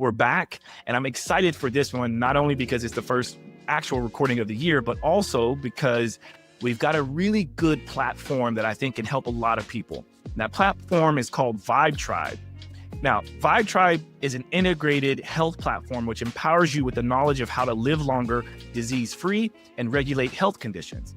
we're back, and I'm excited for this one, not only because it's the first actual recording of the year, but also because we've got a really good platform that I think can help a lot of people. And that platform is called Vibe Tribe. Now, Vibe Tribe is an integrated health platform which empowers you with the knowledge of how to live longer, disease-free, and regulate health conditions.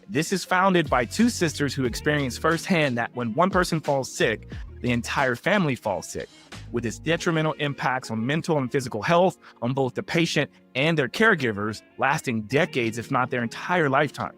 This is founded by two sisters who experience firsthand that when one person falls sick, the entire family falls sick, with its detrimental impacts on mental and physical health on both the patient and their caregivers, lasting decades, if not their entire lifetime.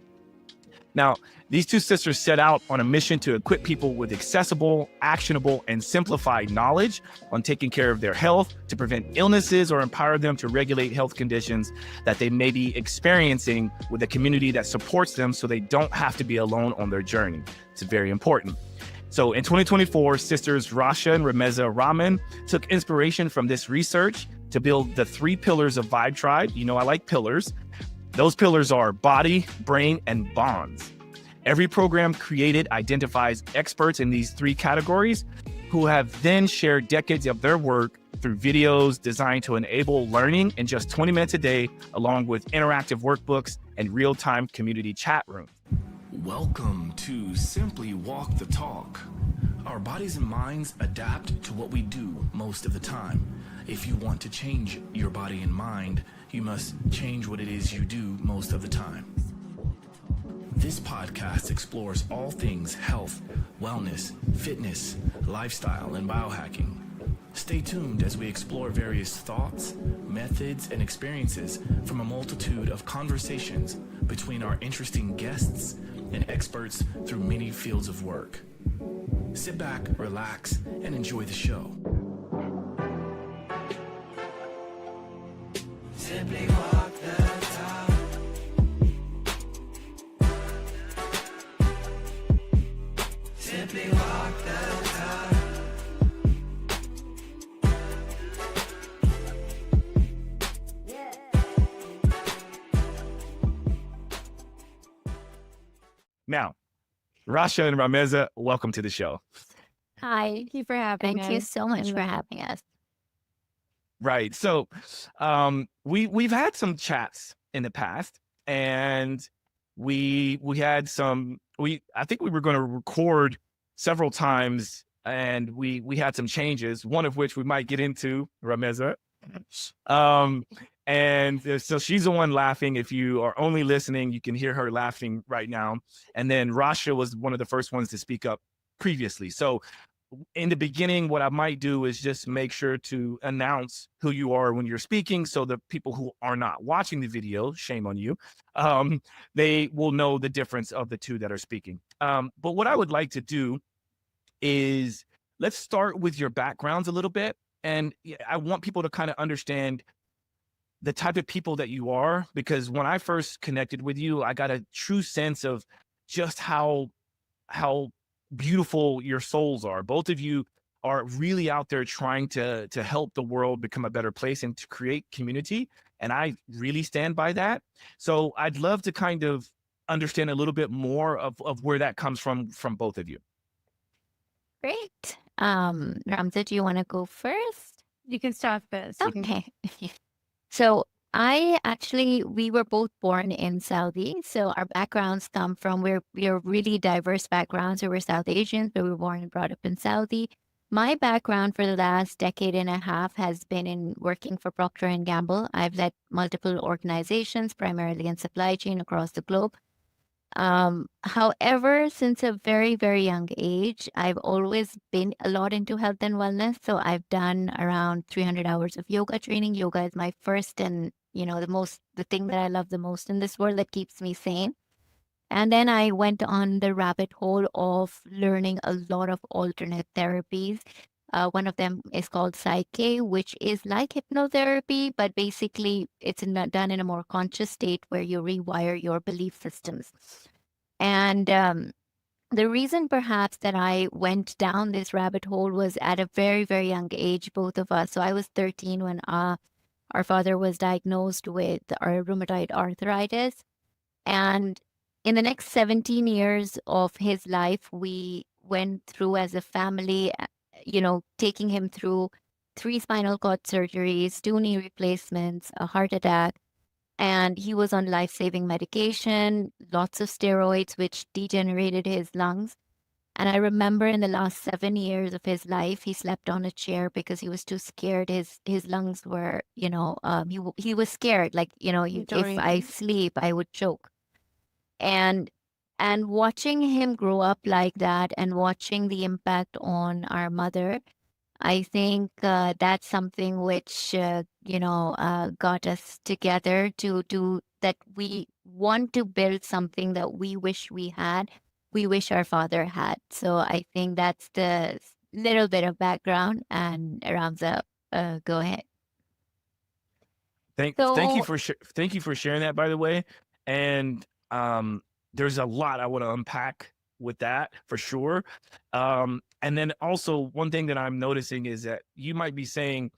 Now, these two sisters set out on a mission to equip people with accessible, actionable, and simplified knowledge on taking care of their health, to prevent illnesses or empower them to regulate health conditions that they may be experiencing, with a community that supports them so they don't have to be alone on their journey. It's very important. So in 2024, sisters Rasha and Rameza Rahman took inspiration from this research to build the 3 pillars of Vibe Tribe. You know, I like pillars. Those pillars are body, brain, and bonds. Every program created identifies experts in these 3 categories who have then shared decades of their work through videos designed to enable learning in just 20 minutes a day, along with interactive workbooks and real-time community chat rooms. Welcome to Simply Walk the Talk. Our bodies and minds adapt to what we do most of the time. If you want to change your body and mind, you must change what it is you do most of the time. This podcast explores all things health, wellness, fitness, lifestyle, and biohacking. Stay tuned as we explore various thoughts, methods, and experiences from a multitude of conversations between our interesting guests and experts through many fields of work. Sit back, relax, and enjoy the show. Simply walk the talk. Simply walk the talk. Now, Rasha and Rameza, welcome to the show. Hi. Thank you for having us. Thank you so much for having us. Right. So we've had some chats in the past, and we had some, I think we were going to record several times, and we had some changes, one of which we might get into, Rameza. And so she's the one laughing. If you are only listening, you can hear her laughing right now. And then Rasha was one of the first ones to speak up previously. So in the beginning, what I might do is just make sure to announce who you are when you're speaking, so the people who are not watching the video, shame on you, they will know the difference of the two that are speaking. But what I would like to do is, let's start with your backgrounds a little bit. And I want people to kind of understand the type of people that you are, because when I first connected with you, I got a true sense of just how beautiful your souls are. Both of you are really out there trying to help the world become a better place and to create community. And I really stand by that. So I'd love to kind of understand a little bit more of where that comes from both of you. Great. Ramza, do you want to go first? You can start first. You can- Okay. So we were both born in Saudi. So our backgrounds come from, we're really diverse backgrounds. So we're South Asians, but we were born and brought up in Saudi. My background for the last decade and a half has been in working for Procter & Gamble. I've led multiple organizations, primarily in supply chain across the globe. However, since a very, very young age, I've always been a lot into health and wellness. So I've done around 300 hours of yoga training. Yoga is my first and, the thing that I love the most in this world that keeps me sane. And then I went on the rabbit hole of learning a lot of alternate therapies. One of them is called Psyche-K, which is like hypnotherapy, but basically it's done in a more conscious state where you rewire your belief systems. And the reason perhaps that I went down this rabbit hole was at a very, very young age, both of us. So I was 13 when our father was diagnosed with rheumatoid arthritis. And in the next 17 years of his life, we went through as a family, taking him through 3 spinal cord surgeries, 2 knee replacements, a heart attack, and he was on life-saving medication, lots of steroids, which degenerated his lungs. And I remember in the last 7 years of his life, he slept on a chair because he was too scared. His lungs were, he was scared. Like, if I sleep, I would choke. And watching him grow up like that and watching the impact on our mother, I think that's something which got us together to that we want to build something that we wish we had, we wish our father had. So I think that's the little bit of background. And Ramza, go ahead. Thank you for sharing that, by the way. And there's a lot I want to unpack with that for sure. And then also one thing that I'm noticing is that you might be saying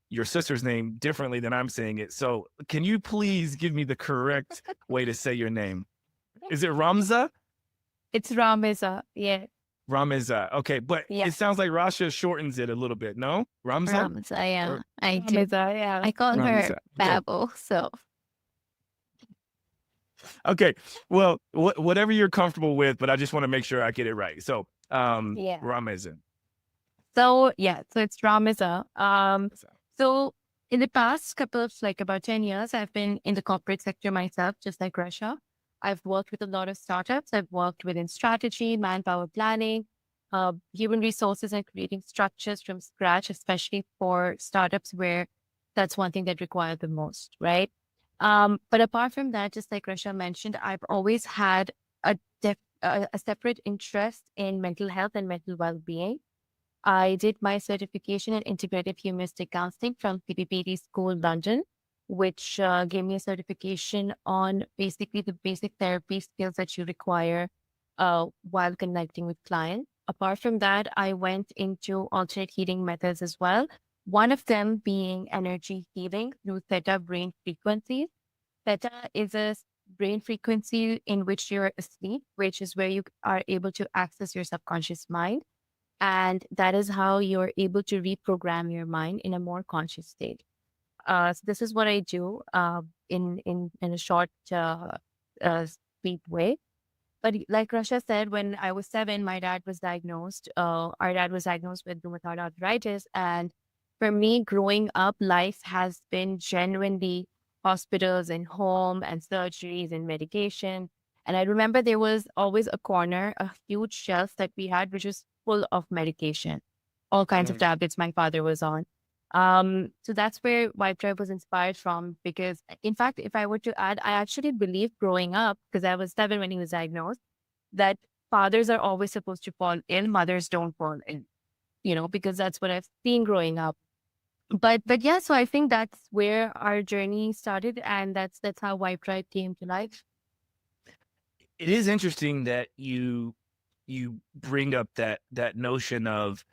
your sister's name differently than I'm saying it. So can you please give me the correct way to say your name? Is it Ramza? It's Rameza. Yeah. Rameza. Okay, but it sounds like Rasha shortens it a little bit. No, Ramza. Ramza, yeah, I do. Rameza, yeah. I call Rameza. her Babel. So okay, well, whatever you're comfortable with, but I just want to make sure I get it right. So, Rameza. So it's Rameza. So in the past couple of about 10 years, I've been in the corporate sector myself, just like Rasha. I've worked with a lot of startups. I've worked within strategy, manpower planning, human resources, and creating structures from scratch, especially for startups where that's one thing that requires the most, right? But apart from that, just like Rasha mentioned, I've always had a separate interest in mental health and mental well-being. I did my certification in integrative humanistic counseling from PPPT School, London, which gave me a certification on basically the basic therapy skills that you require while connecting with clients. Apart from that, I went into alternate healing methods as well. One of them being energy healing through theta brain frequencies. Theta is a brain frequency in which you're asleep, which is where you are able to access your subconscious mind. And that is how you're able to reprogram your mind in a more conscious state. So this is what I do in a short, sweet way. But like Rasha said, when I was 7, my dad was diagnosed. Our dad was diagnosed with rheumatoid arthritis. And for me, growing up, life has been genuinely hospitals and home and surgeries and medication. And I remember there was always a corner, a huge shelf that we had, which was full of medication, all kinds of tablets my father was on. So that's where Vibe Tribe was inspired from, because in fact, if I were to add, I actually believe growing up, because I was 7 when he was diagnosed, that fathers are always supposed to fall ill, mothers don't fall ill, because that's what I've seen growing up. But yeah, so I think that's where our journey started, and that's how Vibe Tribe came to life. It is interesting that you bring up that notion of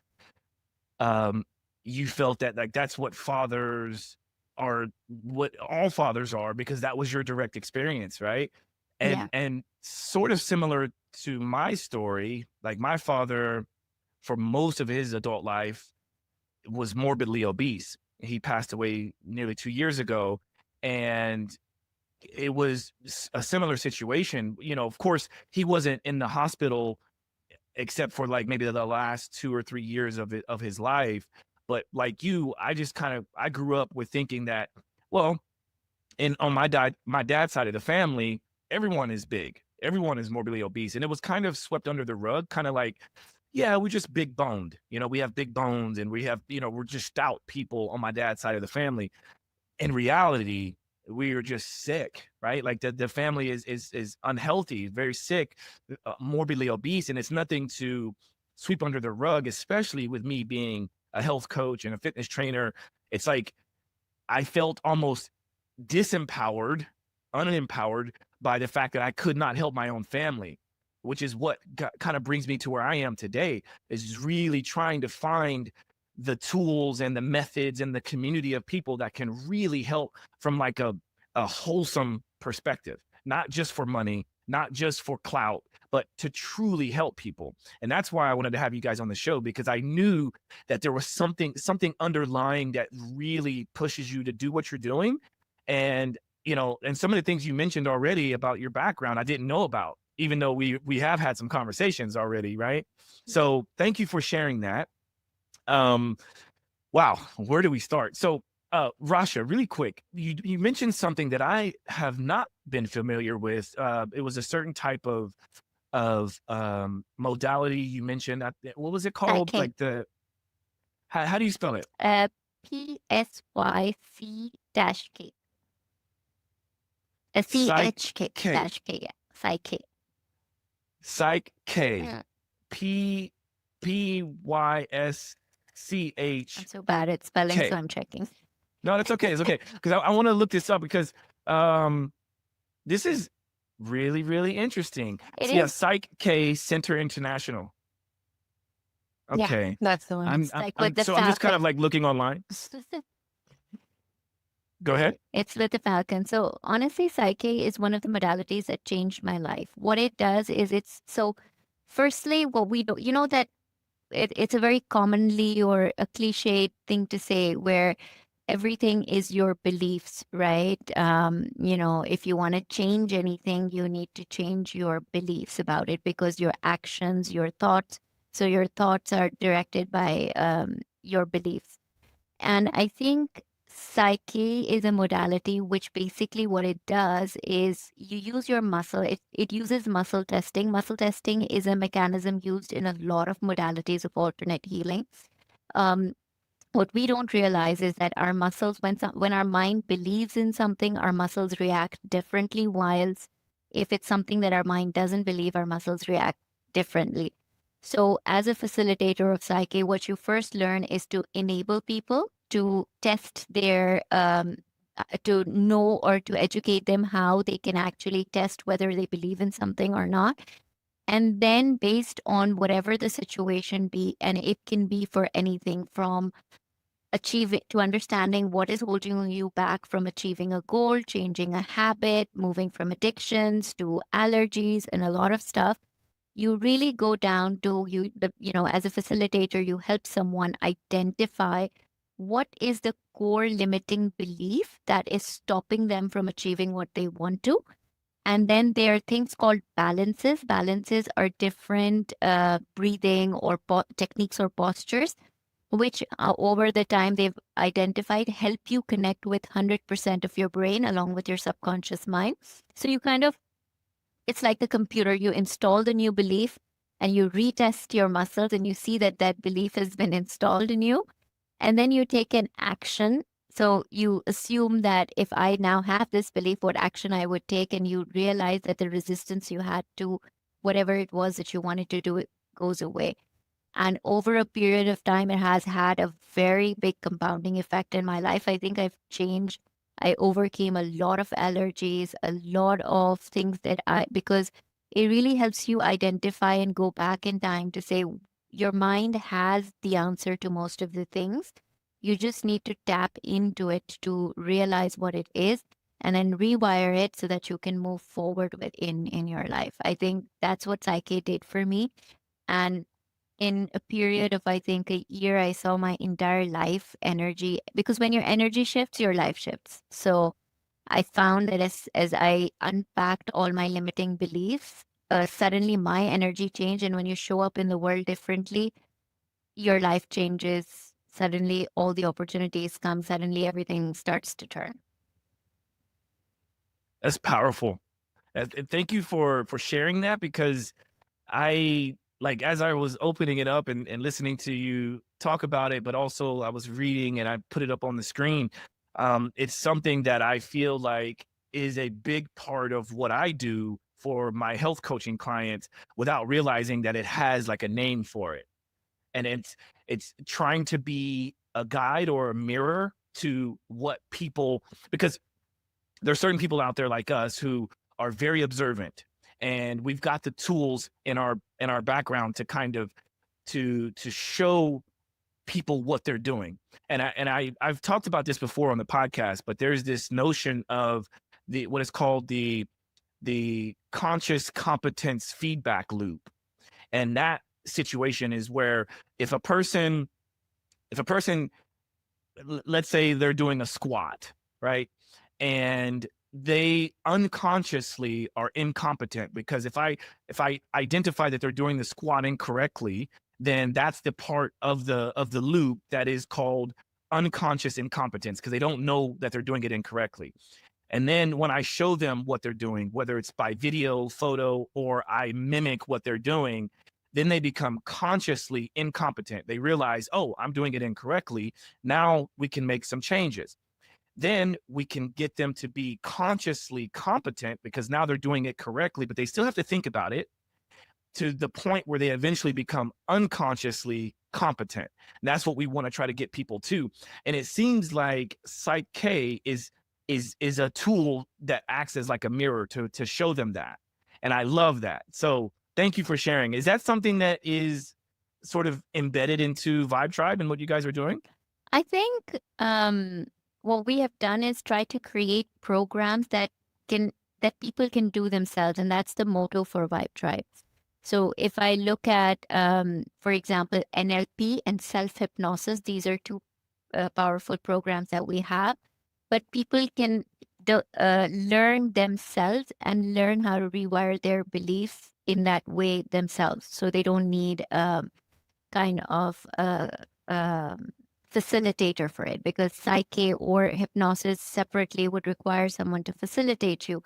you felt that like that's what fathers are, what all fathers are, because that was your direct experience, right? And sort of similar to my story, like my father, for most of his adult life, was morbidly obese. He passed away nearly 2 years ago, and it was a similar situation. Of course, he wasn't in the hospital except for like maybe the last 2 or 3 years of his life. But like you, I grew up with thinking that, well, on my dad's side of the family, everyone is big. Everyone is morbidly obese. And it was kind of swept under the rug, kind of like, yeah, we're just big boned. We have big bones, and we have, we're just stout people on my dad's side of the family. In reality, we are just sick, right? Like the family is unhealthy, very sick, morbidly obese. And it's nothing to sweep under the rug, especially with me being a health coach and a fitness trainer. It's like I felt almost disempowered, unempowered by the fact that I could not help my own family, which is what kind of brings me to where I am today, is really trying to find the tools and the methods and the community of people that can really help from like a wholesome perspective, not just for money, not just for clout, but to truly help people. And that's why I wanted to have you guys on the show, because I knew that there was something underlying that really pushes you to do what you're doing. And, you know, and some of the things you mentioned already about your background, I didn't know about, even though we have had some conversations already, right? So thank you for sharing that. Wow, where do we start? So, Rasha, really quick, you mentioned something that I have not been familiar with. It was a certain type of modality you mentioned. What was it called? Psyche. Like how do you spell it? Psyc-K. CHK Psyche-K. -K, yeah. Psyche. Psyche-K. Yeah. PYSCH. I'm so bad at spelling, Okay. so I'm checking. No, that's okay. It's okay. Because I want to look this up, because this is really, really interesting. It Yeah, is. Psyche-K Center International. Yeah, Okay. that's the one. It's like with the So I'm just kind of falcon. like looking online. Go ahead. It's with the falcon. So honestly, Psyche is one of the modalities that changed my life. What it does is firstly, what we do, you know that it's a very commonly or a cliche thing to say where everything is your beliefs, right? You know, if you want to change anything, you need to change your beliefs about it, because your actions, your thoughts, so your thoughts are directed by your beliefs. And I think Psyche is a modality which basically what it does is you use your muscle. It uses muscle testing. Muscle testing is a mechanism used in a lot of modalities of alternate healing. What we don't realize is that our muscles, when our mind believes in something, our muscles react differently. Whilst if it's something that our mind doesn't believe, our muscles react differently. So, as a facilitator of Psyche, what you first learn is to enable people to test to know or to educate them how they can actually test whether they believe in something or not. And then, based on whatever the situation be, and it can be for anything from achieving to understanding what is holding you back from achieving a goal, changing a habit, moving from addictions to allergies, and a lot of stuff. You really go down to as a facilitator, you help someone identify what is the core limiting belief that is stopping them from achieving what they want to. And then there are things called balances. Balances are different breathing or techniques or postures, which over the time they've identified help you connect with 100% of your brain along with your subconscious mind. So you it's like the computer, you install the new belief and you retest your muscles and you see that that belief has been installed in you. And then you take an action. So you assume that if I now have this belief, what action I would take, and you realize that the resistance you had to whatever it was that you wanted to do, it goes away. And over a period of time, it has had a very big compounding effect in my life. I think I've changed. I overcame a lot of allergies, a lot of things because it really helps you identify and go back in time to say your mind has the answer to most of the things. You just need to tap into it to realize what it is and then rewire it so that you can move forward in your life. I think that's what Psyche did for me. And in a period of, I think, a year, I saw my entire life energy, because when your energy shifts, your life shifts. So I found that as I unpacked all my limiting beliefs, suddenly my energy changed. And when you show up in the world differently, your life changes. Suddenly all the opportunities come. Suddenly everything starts to turn. That's powerful. And thank you for sharing that, because as I was opening it up and listening to you talk about it, but also I was reading and I put it up on the screen. It's something that I feel like is a big part of what I do for my health coaching clients without realizing that it has like a name for it. And it's trying to be a guide or a mirror to what people, because there's certain people out there like us who are very observant, and we've got the tools in our background to kind of to show people what they're doing. And I've talked about this before on the podcast, but there's this notion of what is called the conscious competence feedback loop. And that situation is where if a person, let's say they're doing a squat, right? And they unconsciously are incompetent, because if I identify that they're doing the squat incorrectly, then that's the part of the loop that is called unconscious incompetence, because they don't know that they're doing it incorrectly. And then when I show them what they're doing, whether it's by video, photo, or I mimic what they're doing, then they become consciously incompetent. They realize, oh, I'm doing it incorrectly. Now we can make some changes. Then we can get them to be consciously competent, because now they're doing it correctly, but they still have to think about it, to the point where they eventually become unconsciously competent. And that's what we want to try to get people to. And it seems like Psyche-K is a tool that acts as like a mirror to show them that. And I love that. So thank you for sharing. Is that something that is sort of embedded into Vibe Tribe and what you guys are doing? I think what we have done is try to create programs that people can do themselves, and that's the motto for Vibe Tribe. So if I look at, for example, NLP and self-hypnosis, these are two powerful programs that we have, but people can learn themselves and learn how to rewire their beliefs in that way themselves. So they don't need kind of facilitator for it, because Psyche or hypnosis separately would require someone to facilitate you.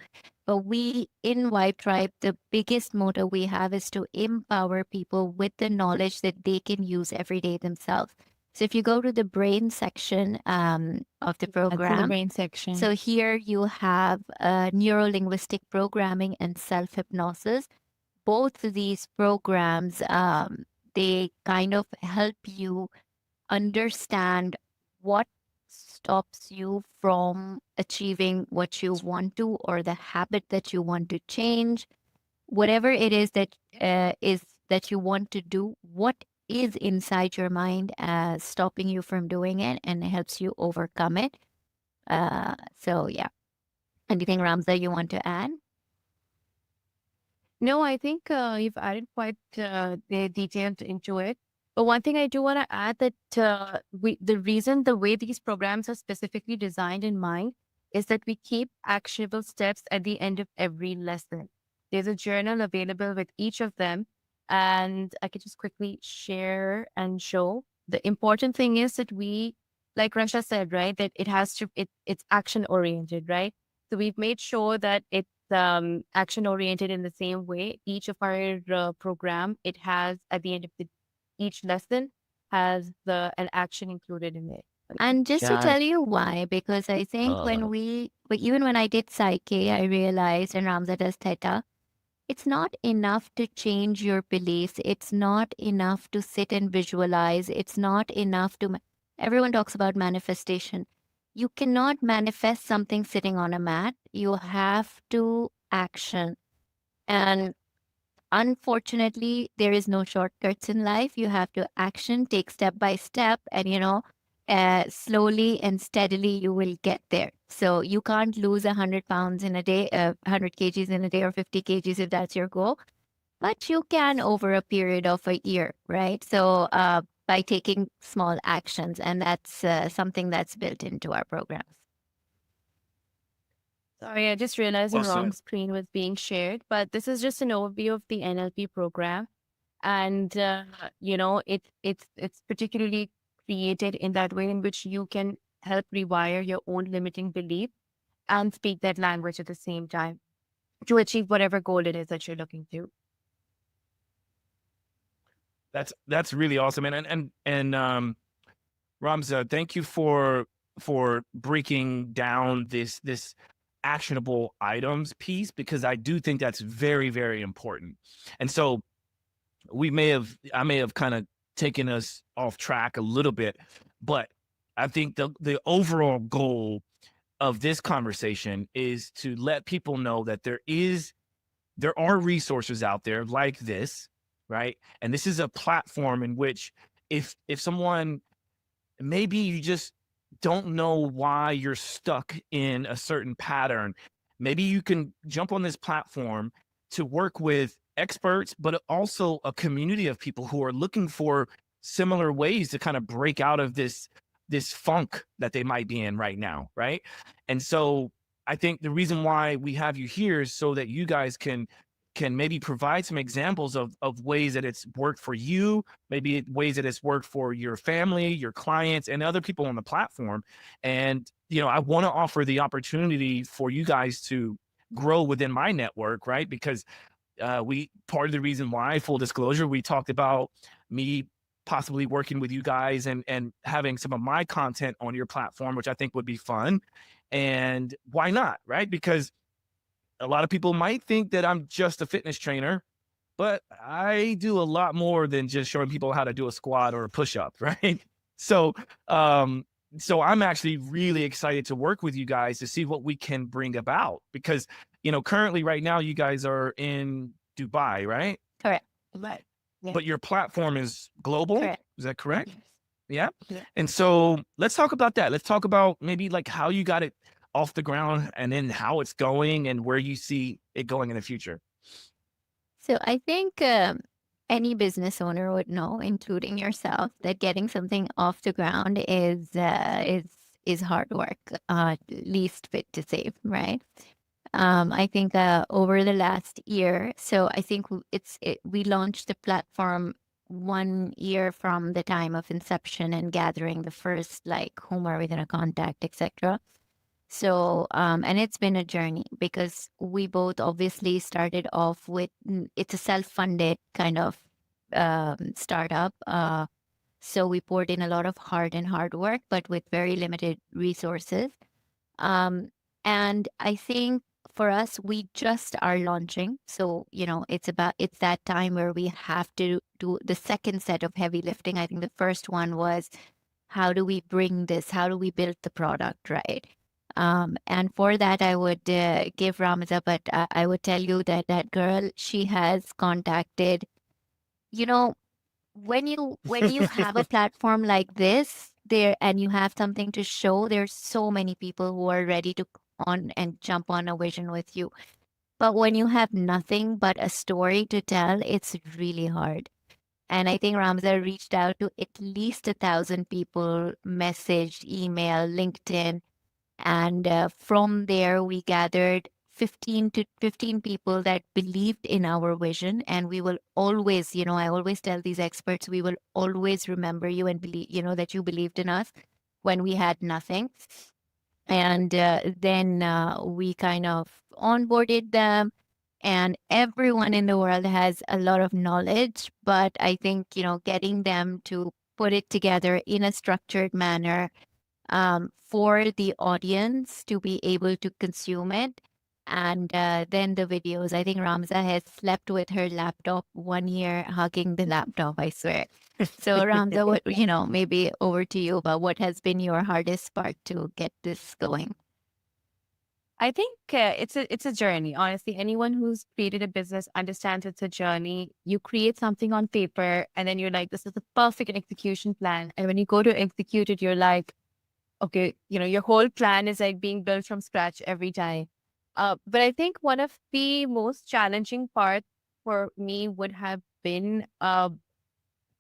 But we in Vibe Tribe, the biggest motto we have is to empower people with the knowledge that they can use every day themselves. So if you go to the brain section of the program, the brain section. So here you have neuro-linguistic programming and self-hypnosis. Both of these programs, they kind of help you understand what stops you from achieving what you want to, or the habit that you want to change, whatever it is that you want to do, what is inside your mind stopping you from doing it, and it helps you overcome it. So yeah. Anything, Ramza, you want to add? No, I think you've added quite the detail into it. But one thing I do want to add, that the way these programs are specifically designed in mind is that we keep actionable steps at the end of every lesson. There's a journal available with each of them, and I could just quickly share and show. The important thing is that we, like Rasha said, right, that it's action oriented, right? So we've made sure that it's action oriented in the same way. Each of our program, it has at the end of each lesson has an action included in it. And just to tell you why, because I think even when I did Psyche, I realized, and Ramza does Theta, it's not enough to change your beliefs. It's not enough to sit and visualize. It's not enough to, everyone talks about manifestation. You cannot manifest something sitting on a mat. You have to action. And unfortunately, there is no shortcuts in life. You have to action, take step by step, and slowly and steadily you will get there. So you can't lose 100 pounds in a day, 100 kgs in a day, or 50 kgs if that's your goal. But you can over a period of a year, right? So by taking small actions, and that's something that's built into our programs. Sorry, I just realized the Awesome. wrong screen was being shared, but this is just an overview of the NLP program. And, it's particularly created in that way in which you can help rewire your own limiting belief and speak that language at the same time to achieve whatever goal it is that you're looking to. That's really awesome. And Ramza, thank you for breaking down this actionable items piece, because I do think that's very, very important. And so I may have kind of taken us off track a little bit, but I think the overall goal of this conversation is to let people know that there are resources out there like this, right? And this is a platform in which if someone, maybe you just don't know why you're stuck in a certain pattern, maybe you can jump on this platform to work with experts, but also a community of people who are looking for similar ways to kind of break out of this funk that they might be in right now, right? And so I think the reason why we have you here is so that you guys can maybe provide some examples of ways that it's worked for you, maybe ways that it's worked for your family, your clients, and other people on the platform. And I want to offer the opportunity for you guys to grow within my network, right? Because part of the reason why, full disclosure, we talked about me possibly working with you guys and having some of my content on your platform, which I think would be fun. And why not, right? Because a lot of people might think that I'm just a fitness trainer, but I do a lot more than just showing people how to do a squat or a push-up, right? So, so I'm actually really excited to work with you guys to see what we can bring about, because, currently right now you guys are in Dubai, right? Correct. Right. Yeah. But your platform is global. Correct. Is that correct? Yes. Yeah. Yeah. And so let's talk about that. Let's talk about maybe like how you got it off the ground and then how it's going and where you see it going in the future. So I think any business owner would know, including yourself, that getting something off the ground is hard work, least fit to save, right? I think over the last year, so I think we launched the platform 1 year from the time of inception and gathering the first, like, whom are we going to contact, etc. So, and it's been a journey because we both obviously started off with, it's a self-funded kind of startup. So we poured in a lot of hard work, but with very limited resources. And I think for us, we just are launching. So, it's that time where we have to do the second set of heavy lifting. I think the first one was, how do we bring this? How do we build the product, right? And for that, I would give Rameza, but I would tell you that girl, she has contacted, when you have a platform like this there and you have something to show, there's so many people who are ready to on and jump on a vision with you. But when you have nothing but a story to tell, it's really hard. And I think Rameza reached out to at least 1,000 people, messaged, email, LinkedIn. And from there, we gathered 15 people that believed in our vision. And we will always, I always tell these experts, we will always remember you and believe, that you believed in us when we had nothing. And then we kind of onboarded them. And everyone in the world has a lot of knowledge. But I think, getting them to put it together in a structured manner for the audience to be able to consume it. And then the videos, I think Rameza has slept with her laptop 1 year, hugging the laptop, I swear. So Rameza, maybe over to you about what has been your hardest part to get this going. I think it's a journey. Honestly, anyone who's created a business understands it's a journey. You create something on paper and then you're like, this is the perfect execution plan. And when you go to execute it, you're like, okay, your whole plan is like being built from scratch every time. But I think one of the most challenging parts for me would have been, I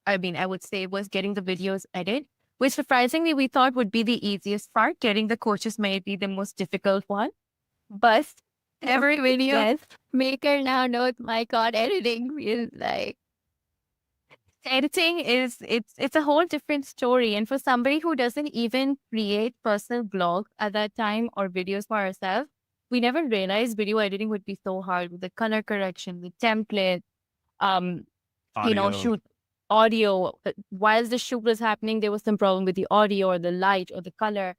would say, was getting the videos edited, which surprisingly we thought would be the easiest part. Getting the coaches might be the most difficult one. But every video maker now knows, my God, editing is like... Editing it's a whole different story. And for somebody who doesn't even create personal blogs at that time or videos for ourselves, we never realized video editing would be so hard with the color correction, the template, shoot audio. While the shoot was happening, there was some problem with the audio or the light or the color.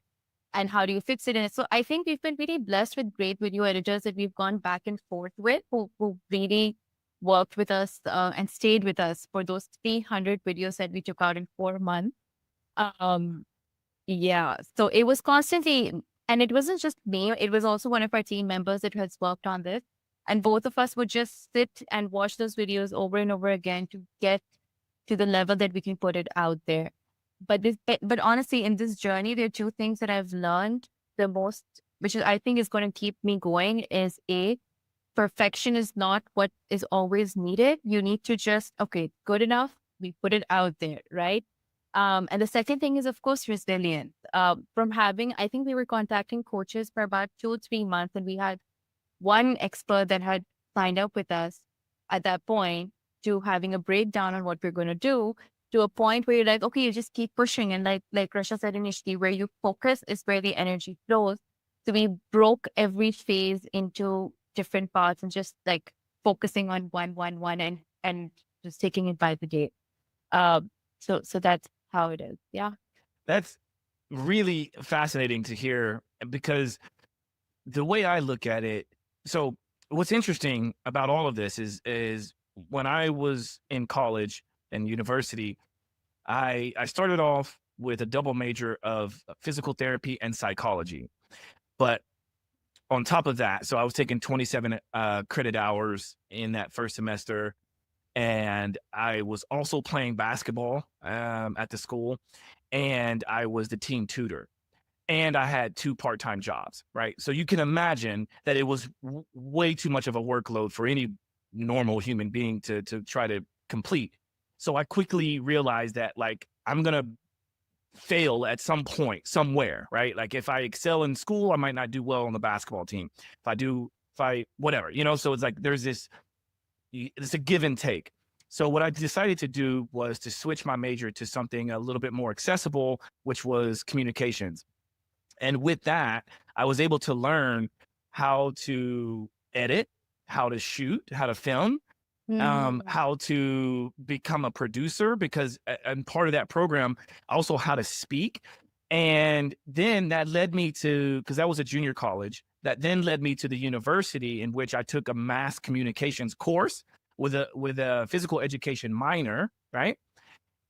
And how do you fix it? And so I think we've been really blessed with great video editors that we've gone back and forth with who really worked with us and stayed with us for those 300 videos that we took out in 4 months. So it was constantly, and it wasn't just me, it was also one of our team members that has worked on this. And both of us would just sit and watch those videos over and over again to get to the level that we can put it out there. But honestly, in this journey, there are 2 things that I've learned the most, which I think is going to keep me going, is perfection is not what is always needed. You need to just, okay, good enough. We put it out there, right? And the second thing is, of course, resilience. From having, I think we were contacting coaches for about 2 or 3 months, and we had one expert that had signed up with us at that point, to having a breakdown on what we're going to do, to a point where you're like, okay, you just keep pushing. And like Rasha said initially, where you focus is where the energy flows. So we broke every phase into different parts and just like focusing on one, and just taking it by the day. So that's how it is. Yeah. That's really fascinating to hear, because the way I look at it, so what's interesting about all of this is when I was in college and university, I started off with a double major of physical therapy and psychology. But on top of that, so I was taking 27 credit hours in that first semester, and I was also playing basketball at the school, and I was the team tutor, and I had 2 part-time jobs, right? So you can imagine that it was way too much of a workload for any normal human being to try to complete. So I quickly realized that, like, I'm gonna fail at some point somewhere, right? Like if I excel in school, I might not do well on the basketball team. If I whatever, so it's like there's this, it's a give and take. So what I decided to do was to switch my major to something a little bit more accessible, which was communications. And with that, I was able to learn how to edit, how to shoot, how to film, how to become a producer, because and part of that program, also how to speak. And then that led me to, because that was a junior college, that then led me to the university, in which I took a mass communications course with a physical education minor, right?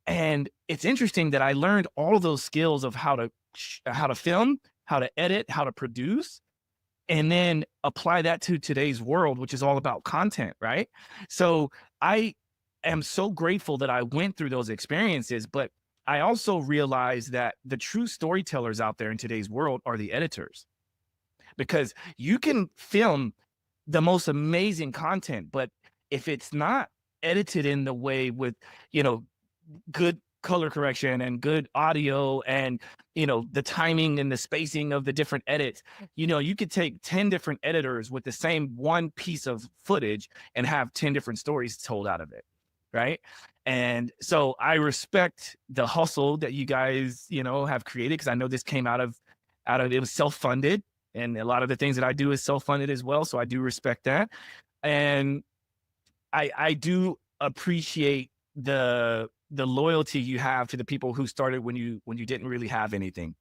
And it's interesting that I learned all of those skills of how to film, how to edit, how to produce, and then apply that to today's world, which is all about content, right? So I am so grateful that I went through those experiences, but I also realized that the true storytellers out there in today's world are the editors, because you can film the most amazing content, but if it's not edited in the way with, good color correction and good audio and, the timing and the spacing of the different edits, you could take 10 different editors with the same one piece of footage and have 10 different stories told out of it. Right. And so I respect the hustle that you guys, have created, because I know this came out of it was self-funded, and a lot of the things that I do is self-funded as well. So I do respect that. And I do appreciate the loyalty you have to the people who started when you didn't really have anything,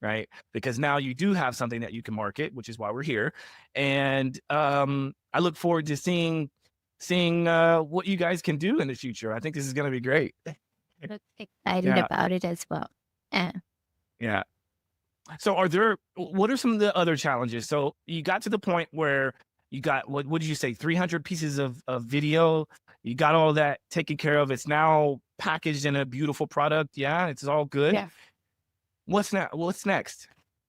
right? Because now you do have something that you can market, which is why we're here. And I look forward to seeing what you guys can do in the future. I think this is going to be great. That's excited about it as well. Yeah. So what are some of the other challenges? So you got to the point where you got, what did you say, 300 pieces of video? You got all that taken care of. It's now packaged in a beautiful product. Yeah, it's all good. Yeah. What's next?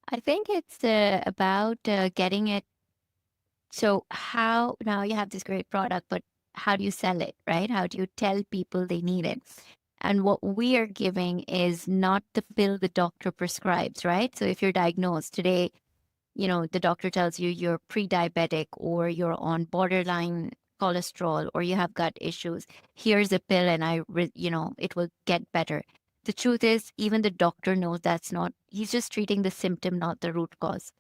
I think it's about getting it. So how, now you have this great product, but how do you sell it, right? How do you tell people they need it? And what we are giving is not the pill the doctor prescribes, right? So if you're diagnosed today, the doctor tells you you're pre-diabetic, or you're on borderline cholesterol, or you have gut issues, here's a pill and it will get better. The truth is, even the doctor knows that's not, he's just treating the symptom, not the root cause.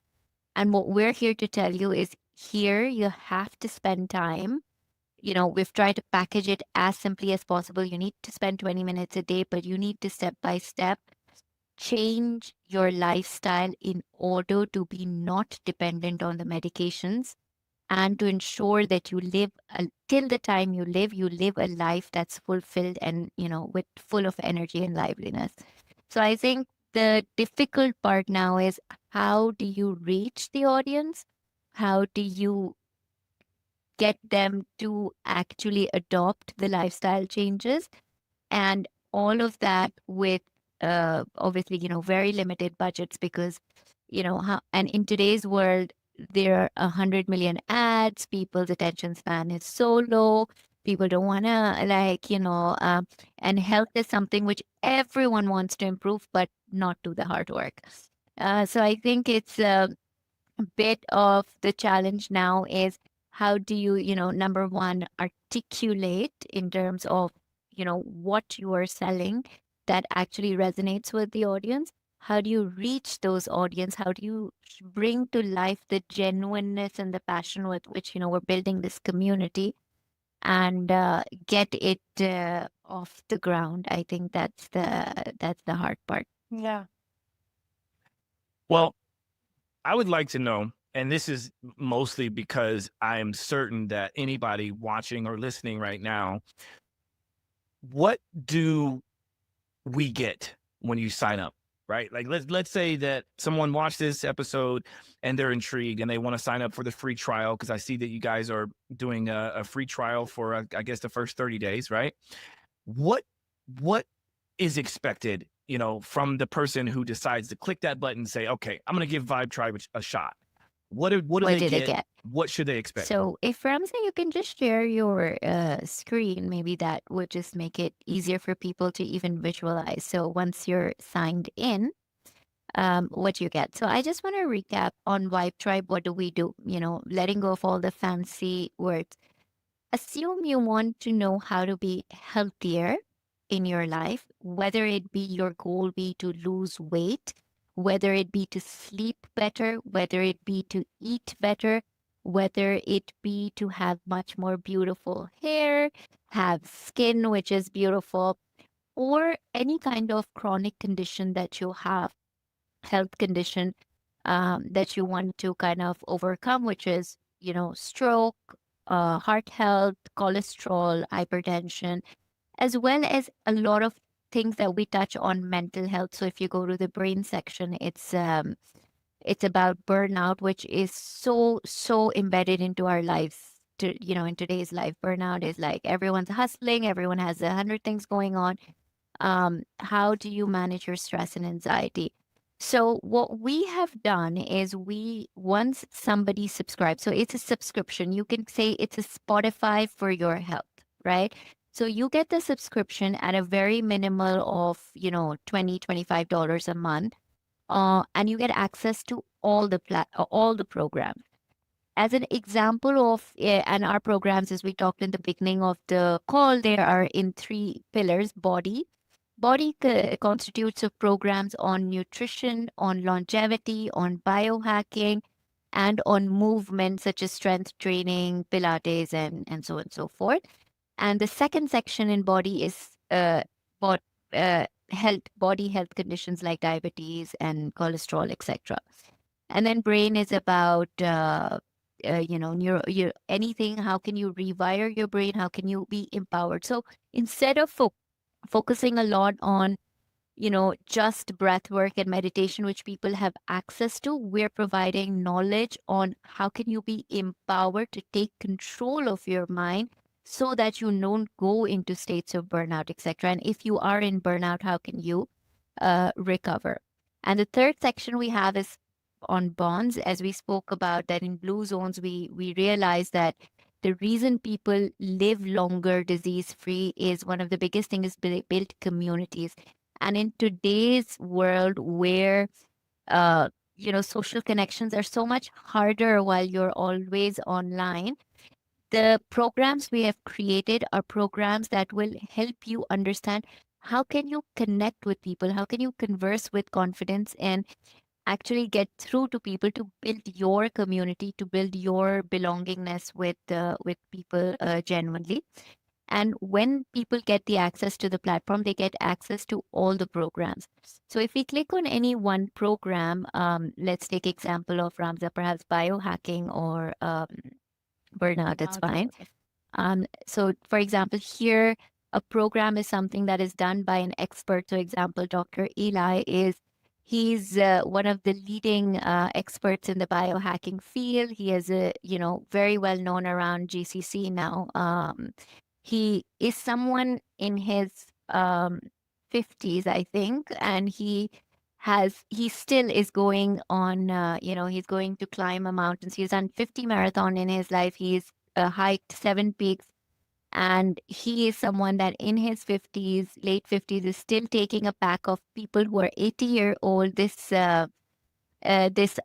And what we're here to tell you is, here you have to spend time. We've tried to package it as simply as possible. You need to spend 20 minutes a day, but you need to step by step change your lifestyle in order to be not dependent on the medications, and to ensure that you live till the time you live a life that's fulfilled and, with full of energy and liveliness. So I think the difficult part now is, how do you reach the audience? How do you get them to actually adopt the lifestyle changes? And all of that with obviously, very limited budgets, because, and in today's world, there are 100 million ads. People's attention span is so low. People don't want to and health is something which everyone wants to improve, but not do the hard work. So I think it's a bit of the challenge now is how do you, number one, articulate in terms of, what you are selling that actually resonates with the audience? How do you reach those audience? How do you bring to life the genuineness and the passion with which, we're building this community and get it off the ground? I think that's the hard part. Yeah. Well, I would like to know, and this is mostly because I am certain that anybody watching or listening right now, what do we get when you sign up, right? Like let's say that someone watched this episode and they're intrigued and they want to sign up for the free trial, because I see that you guys are doing a free trial for I guess the first 30 days, right? What is expected, from the person who decides to click that button and say, okay, I'm going to give Vibe Tribe a shot? What do What they did they get? get? What should they expect? So if Ramza, you can just share your screen, maybe that would just make it easier for people to even visualize. So once you're signed in, what you get. So I just want to recap on Vibe Tribe. What do we do? Letting go of all the fancy words. Assume you want to know how to be healthier in your life, whether it be your goal be to lose weight, whether it be to sleep better, whether it be to eat better, whether it be to have much more beautiful hair, have skin which is beautiful, or any kind of chronic condition that you have, health condition that you want to kind of overcome, which is, stroke, heart health, cholesterol, hypertension, as well as a lot of things that we touch on mental health. So if you go to the brain section, it's about burnout, which is so embedded into our lives. In today's life, burnout is like everyone's hustling, everyone has 100 things going on. How do you manage your stress and anxiety? So what we have done is once somebody subscribes, so it's a subscription. You can say it's a Spotify for your health, right? So you get the subscription at a very minimal of, $20, $25 a month. And you get access to all the programs. As an example of, and our programs, as we talked in the beginning of the call, there are in 3 pillars: body. Body constitutes of programs on nutrition, on longevity, on biohacking, and on movement, such as strength training, Pilates, and so on and so forth. And the second section in body is body health conditions like diabetes and cholesterol, etc. And then brain is about anything. How can you rewire your brain? How can you be empowered? So instead of focusing a lot on just breath work and meditation, which people have access to, we're providing knowledge on how can you be empowered to take control of your mind so that you don't go into states of burnout, etc. And if you are in burnout, how can you recover? And the third section we have is on bonds. As we spoke about that in blue zones, we realized that the reason people live longer disease-free is one of the biggest things is build communities. And in today's world where, social connections are so much harder while you're always online, the programs we have created are programs that will help you understand how can you connect with people, how can you converse with confidence and actually get through to people to build your community, to build your belongingness with people genuinely. And when people get the access to the platform, they get access to all the programs. So if we click on any one program, let's take example of Ramza, perhaps biohacking or burnout, that's fine. So for example, here, a program is something that is done by an expert. So example, Dr. Eli he's one of the leading experts in the biohacking field. He is very well known around GCC now. He is someone in his 50s, I think, and he he still is going on, he's going to climb a mountain. So he's done 50 marathon in his life. He's hiked 7 peaks. And he is someone that in his 50s, late 50s, is still taking a pack of people who are 80-year-old this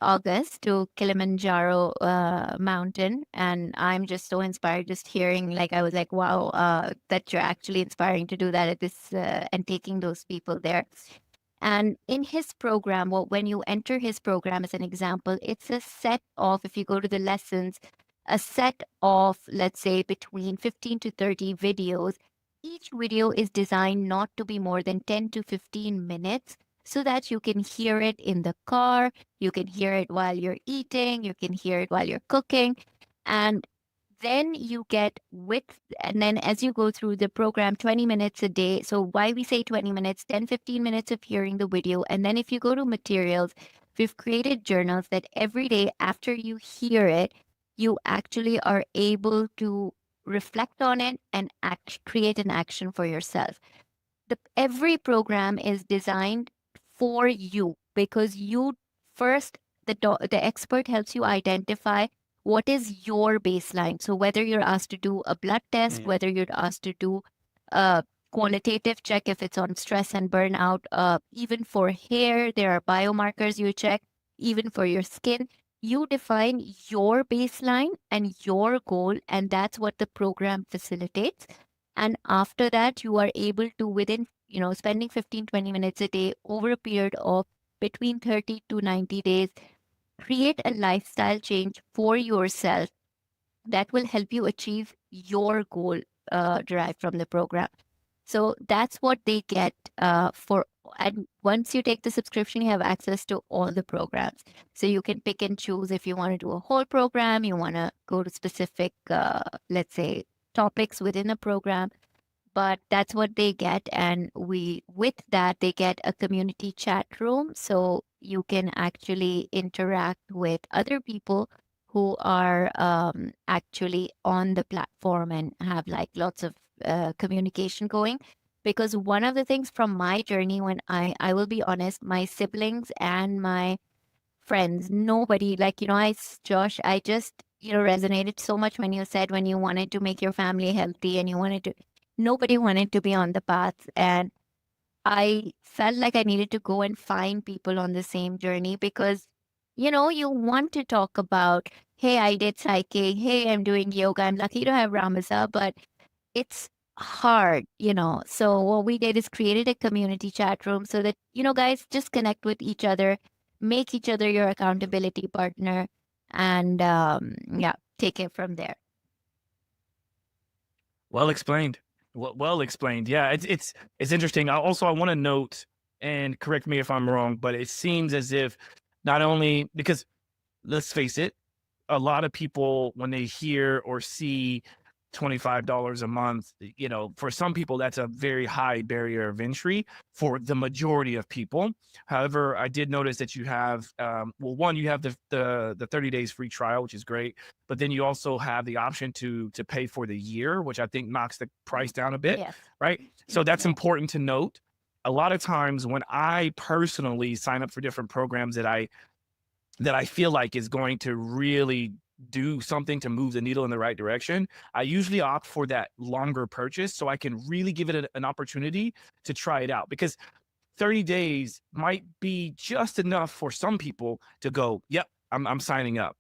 August to Kilimanjaro mountain. And I'm just so inspired just hearing, like, I was like, wow, that you're actually inspiring to do that at this and taking those people there. And in his program, well, when you enter his program as an example, it's a set of, if you go to the lessons, a set of, let's say, between 15 to 30 videos. Each video is designed not to be more than 10 to 15 minutes so that you can hear it in the car, you can hear it while you're eating, you can hear it while you're cooking. And then you get and then as you go through the program, 20 minutes a day. So why we say 20 minutes, 10, 15 minutes of hearing the video. And then if you go to materials, we've created journals that every day after you hear it, you actually are able to reflect on it and create an action for yourself. Every program is designed for you because you first, the expert helps you identify what is your baseline. So whether you're asked to do a blood test, whether you're asked to do a qualitative check if it's on stress and burnout, even for hair, there are biomarkers you check, even for your skin. You define your baseline and your goal, and that's what the program facilitates. And after that, you are able to, within, spending 15, 20 minutes a day over a period of between 30 to 90 days, create a lifestyle change for yourself that will help you achieve your goal derived from the program. So that's what they get and once you take the subscription, you have access to all the programs. So you can pick and choose if you want to do a whole program, you want to go to specific, let's say, topics within a program. But that's what they get. And with that, they get a community chat room. So you can actually interact with other people who are actually on the platform and have like lots of communication going. Because one of the things from my journey, when I will be honest, my siblings and my friends, nobody, like, Josh, I just, resonated so much when you said when you wanted to make your family healthy and nobody wanted to be on the path. And I felt like I needed to go and find people on the same journey because, you want to talk about, hey, I did Psyche-K, hey, I'm doing yoga, I'm lucky to have Rameza, but it's hard, So what we did is created a community chat room so that, guys just connect with each other, make each other your accountability partner, and take it from there. Well explained. Well explained. Yeah, it's interesting. I want to note, and correct me if I'm wrong, but it seems as if not only, because let's face it, a lot of people, when they hear or see $25 a month, for some people, that's a very high barrier of entry for the majority of people. However, I did notice that you have, one, you have the 30 days free trial, which is great, but then you also have the option to pay for the year, which I think knocks the price down a bit, Yes. right? So that's important to note. A lot of times when I personally sign up for different programs that I feel like is going to really do something to move the needle in the right direction, I usually opt for that longer purchase so I can really give it an opportunity to try it out, because 30 days might be just enough for some people to go, yep, I'm signing up.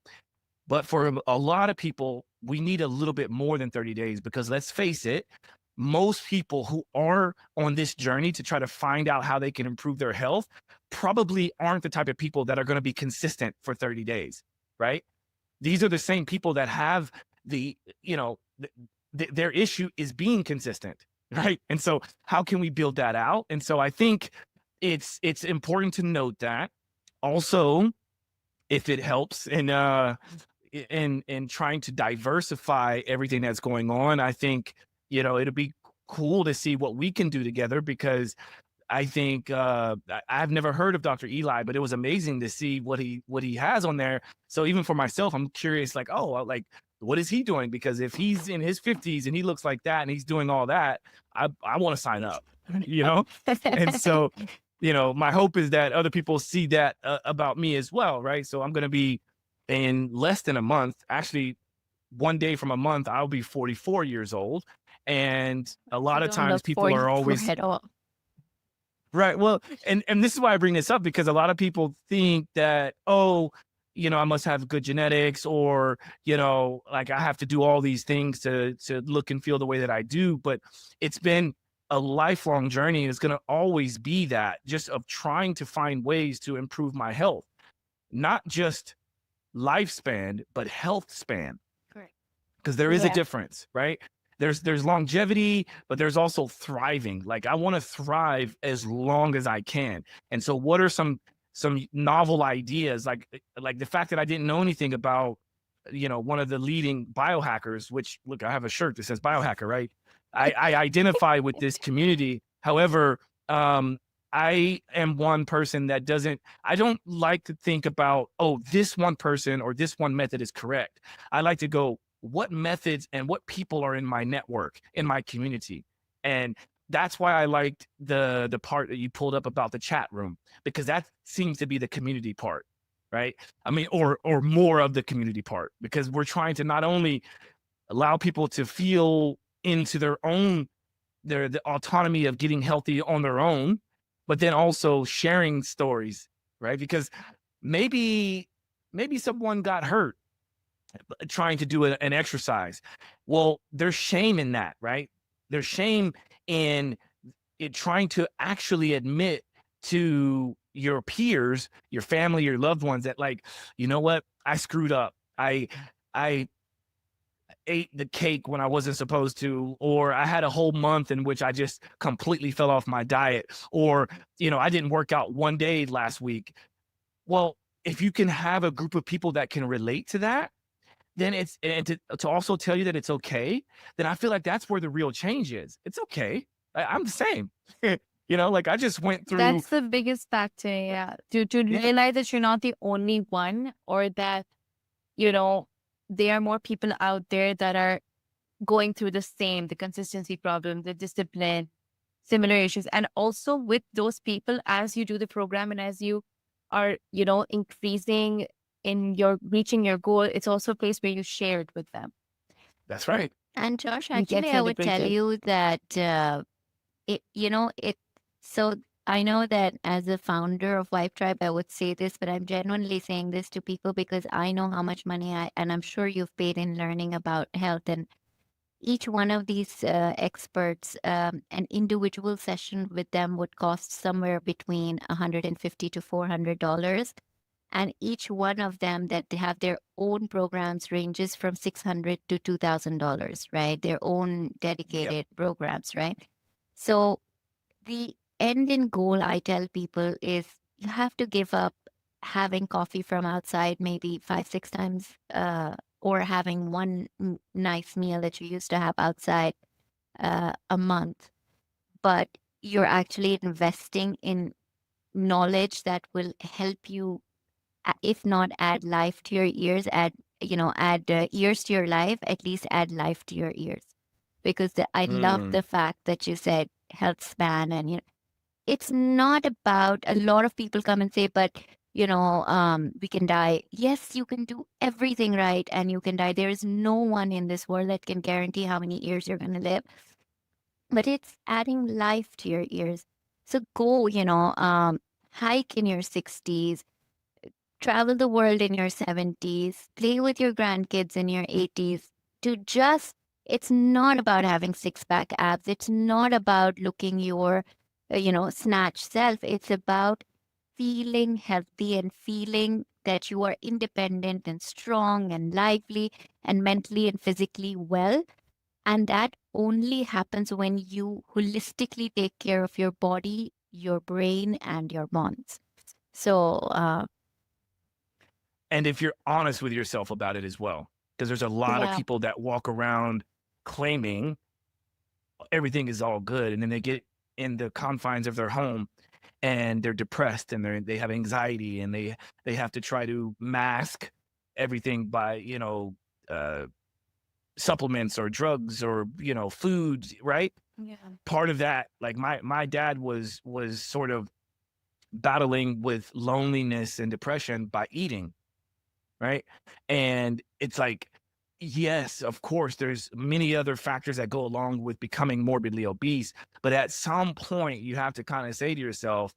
But for a lot of people, we need a little bit more than 30 days, because let's face it, most people who are on this journey to try to find out how they can improve their health probably aren't the type of people that are going to be consistent for 30 days, right? These are the same people that have their issue is being consistent, right? And so how can we build that out? And so I think it's important to note that. Also, if it helps in trying to diversify everything that's going on, I think, it'll be cool to see what we can do together, because I think I've never heard of Dr. Eli, but it was amazing to see what he has on there. So even for myself, I'm curious, like, what is he doing? Because if he's in his 50s and he looks like that and he's doing all that, I want to sign up, And so my hope is that other people see that about me as well, right? So I'm going to be in less than a month, actually one day from a month, I'll be 44 years old. And a lot You of don't times look people are 44 always at all. right. Well, and this is why I bring this up, because a lot of people think that, oh, I must have good genetics, or, like I have to do all these things to look and feel the way that I do. But it's been a lifelong journey. It's going to always be that, just of trying to find ways to improve my health, not just lifespan, but health span, Correct. because there is a Yeah. difference, right? There's longevity, but there's also thriving. Like, I want to thrive as long as I can. And so what are some novel ideas, like the fact that I didn't know anything about, one of the leading biohackers, which, look, I have a shirt that says biohacker, right? I identify with this community. However, I am one person that I don't like to think about, oh, this one person or this one method is correct. I like to go, what methods and what people are in my network, in my community. And that's why I liked the part that you pulled up about the chat room, because that seems to be the community part, right? I mean, or more of the community part, because we're trying to not only allow people to feel into their own, the autonomy of getting healthy on their own, but then also sharing stories, right? Because maybe someone got hurt trying to do an exercise. Well, there's shame in that, right? There's shame in it, trying to actually admit to your peers, your family, your loved ones, that, like, you know what, I screwed up. I ate the cake when I wasn't supposed to, or I had a whole month in which I just completely fell off my diet, or, I didn't work out one day last week. Well, if you can have a group of people that can relate to that, then and to also tell you that it's okay, then I feel like that's where the real change is. It's okay. I'm the same. Like, I just went through. That's the biggest factor, yeah. To Yeah. realize that you're not the only one, or that, there are more people out there that are going through the consistency problem, the discipline, similar issues. And also with those people, as you do the program and as you are, increasing in reaching your goal, it's also a place where you share it with them. That's right. And Josh, You get actually, I would tell celebrated. you that so I know that as a founder of Vibe Tribe, I would say this, but I'm genuinely saying this to people because I know how much money and I'm sure you've paid in learning about health. And each one of these experts, an individual session with them would cost somewhere between $150 to $400. And each one of them that they have their own programs ranges from $600 to $2,000, right? Their own dedicated programs, right? So the end in goal, I tell people, is you have to give up having coffee from outside maybe 5-6 times, or having one nice meal that you used to have outside a month. But you're actually investing in knowledge that will help you, if not add life to your ears, add years to your life, at least add life to your ears. Because I love the fact that you said Healthspan, and it's not about, a lot of people come and say, but we can die. Yes, you can do everything right and you can die. There is no one in this world that can guarantee how many years you're going to live, but it's adding life to your ears. So go, hike in your 60s, travel the world in your 70s, play with your grandkids in your 80s. It's not about having six-pack abs. It's not about looking your, snatched self. It's about feeling healthy and feeling that you are independent and strong and lively and mentally and physically well. And that only happens when you holistically take care of your body, your brain, and your bonds. So, And if you're honest with yourself about it as well, because there's a lot of people that walk around claiming everything is all good, and then they get in the confines of their home and they're depressed and they have anxiety, and they have to try to mask everything by supplements or drugs or foods, right? Yeah. Part of that, like my dad was sort of battling with loneliness and depression by eating, right? And it's like, yes, of course, there's many other factors that go along with becoming morbidly obese, but at some point you have to kind of say to yourself,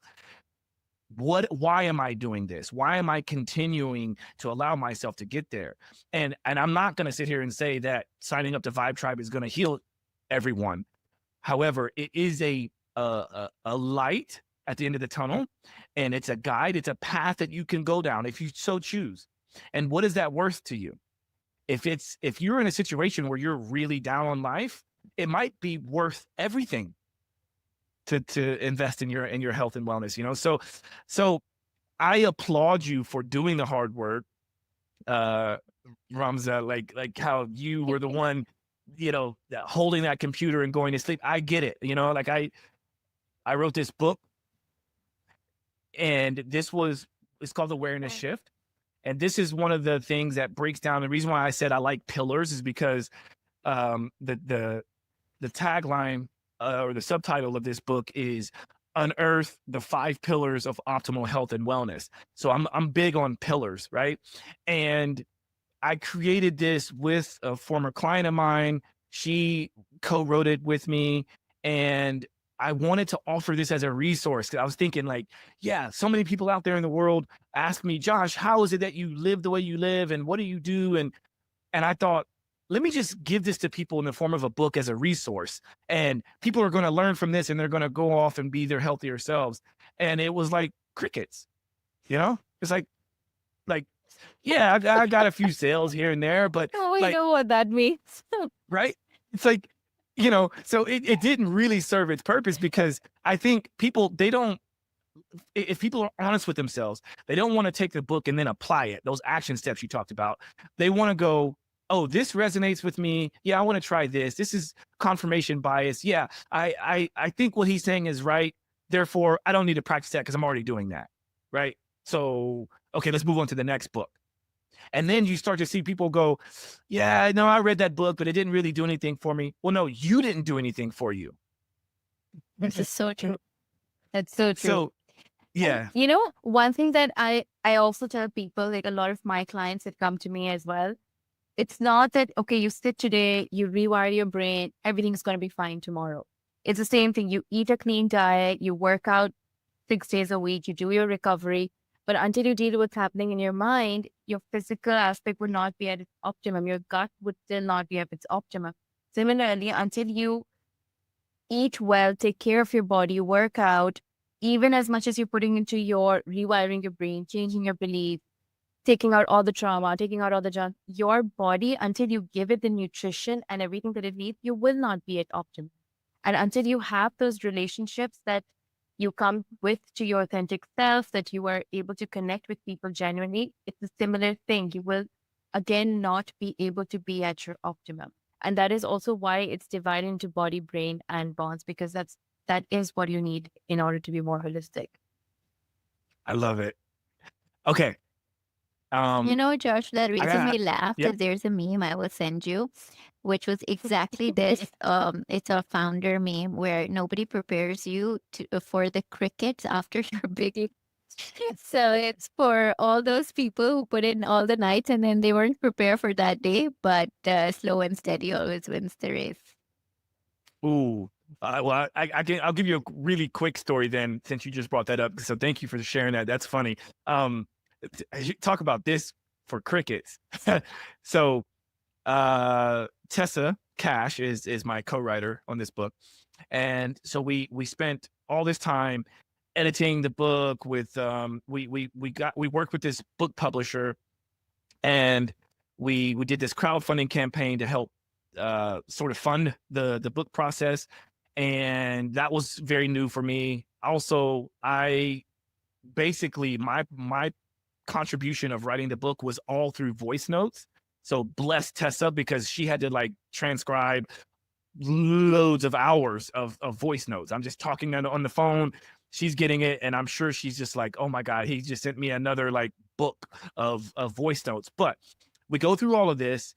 why am I doing this? Why am I continuing to allow myself to get there? And I'm not going to sit here and say that signing up to Vibe Tribe is going to heal everyone. However, it is a light at the end of the tunnel, and it's a guide, it's a path that you can go down if you so choose. And what is that worth to you? If you're in a situation where you're really down on life, it might be worth everything to invest in your health and wellness, you know? So I applaud you for doing the hard work, Ramza, like how you were the one, you know, holding that computer and going to sleep. I get it, you know, like I wrote this book, and it's called Awareness Shift. And this is one of the things that breaks down. The reason why I said I like pillars is because the tagline or the subtitle of this book is Unearth the 5 Pillars of Optimal Health and Wellness. So I'm big on pillars, right? And I created this with a former client of mine. She co-wrote it with me, and I wanted to offer this as a resource because I was thinking, like, yeah, so many people out there in the world ask me, Josh, how is it that you live the way you live, and what do you do? And I thought, let me just give this to people in the form of a book as a resource, and people are going to learn from this, and they're going to go off and be their healthier selves. And it was like crickets, you know. It's like, yeah, I got a few sales here and there, but Oh, we like, know what that means. right? It's like, you know, so it didn't really serve its purpose, because I think people, if people are honest with themselves, they don't want to take the book and then apply it. Those action steps you talked about, they want to go, oh, this resonates with me. Yeah, I want to try this. This is confirmation bias. Yeah, I think what he's saying is right. Therefore, I don't need to practice that because I'm already doing that. Right. So, okay, let's move on to the next book. And then you start to see people go, yeah, no, I read that book, but it didn't really do anything for me. Well, no, you didn't do anything for you. This is so true. That's so true. So, yeah. You know, one thing that I also tell people, like a lot of my clients that come to me as well, it's not that, okay, you sit today, you rewire your brain, everything's going to be fine tomorrow. It's the same thing. You eat a clean diet, you work out 6 days a week, you do your recovery. But until you deal with what's happening in your mind, your physical aspect would not be at its optimum. Your gut would still not be at its optimum. Similarly, until you eat well, take care of your body, work out, even as much as you're putting into your rewiring your brain, changing your beliefs, taking out all the trauma, taking out all the junk, your body, until you give it the nutrition and everything that it needs, you will not be at optimum. And until you have those relationships that you come with to your authentic self, that you are able to connect with people genuinely, it's a similar thing. You will, again, not be able to be at your optimum. And that is also why it's divided into body, brain, and bonds, because that is what you need in order to be more holistic. I love it. Okay. You know, Josh, that reason we laughed yep. is there's a meme I will send you, which was exactly this. It's a founder meme where nobody prepares you for the crickets after your big. So it's for all those people who put in all the nights and then they weren't prepared for that day, but slow and steady always wins the race. Ooh. Well, I'll give you a really quick story then, since you just brought that up. So thank you for sharing that. That's funny. Talk about this for crickets. So Tessa Cash is my co-writer on this book, and so we spent all this time editing the book with we worked with this book publisher, and we did this crowdfunding campaign to help sort of fund the book process, and that was very new for me. Also, I basically my contribution of writing the book was all through voice notes. So bless Tessa, because she had to like transcribe loads of hours of voice notes. I'm just talking on the phone. She's getting it, and I'm sure she's just like, oh my God, he just sent me another like book of voice notes. But we go through all of this,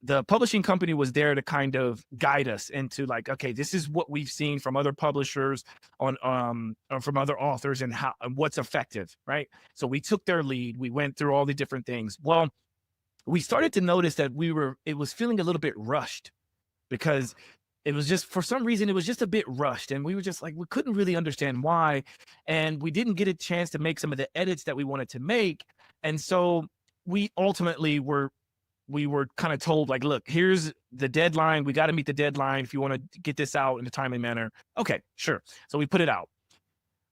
the publishing company was there to kind of guide us into like, okay, this is what we've seen from other publishers on or from other authors and how and what's effective, right? So we took their lead. We went through all the different things. Well, we started to notice that it was feeling a little bit rushed because it was just, for some reason, it was just a bit rushed. And we were just like, we couldn't really understand why. And we didn't get a chance to make some of the edits that we wanted to make. And so we ultimately we were kind of told like, look, here's the deadline. We got to meet the deadline if you want to get this out in a timely manner. Okay, sure. So we put it out.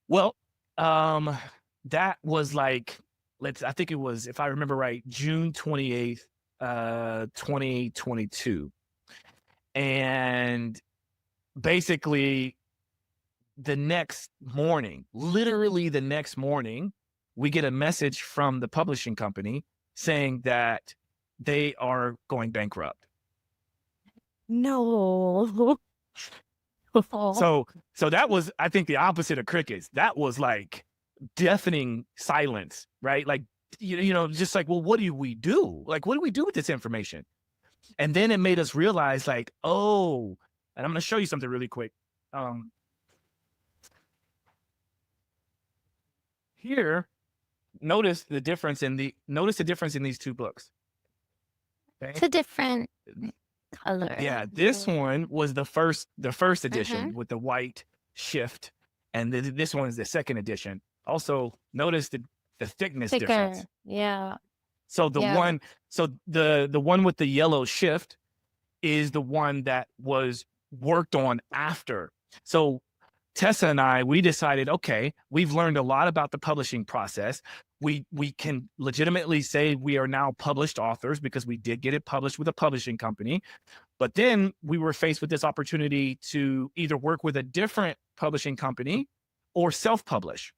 Well, that was like, I think it was, if I remember right, June 28th, 2022. And basically the next morning, literally the next morning, we get a message from the publishing company saying that they are going bankrupt. No. So that was, I think, the opposite of crickets. That was like deafening silence, right? Like, you know, just like, well, what do we do? Like, what do we do with this information? And then it made us realize like, oh, and I'm going to show you something really quick. Here, notice the difference in these two books. Okay? It's a different color. Yeah, this one was the first edition with the white shift, and this one is the second edition. Also, notice the thickness Thicker. difference. Yeah. So the one with the yellow shift is the one that was worked on after. So Tessa and I, we decided, okay, we've learned a lot about the publishing process. We can legitimately say we are now published authors because we did get it published with a publishing company. But then we were faced with this opportunity to either work with a different publishing company or self-publish.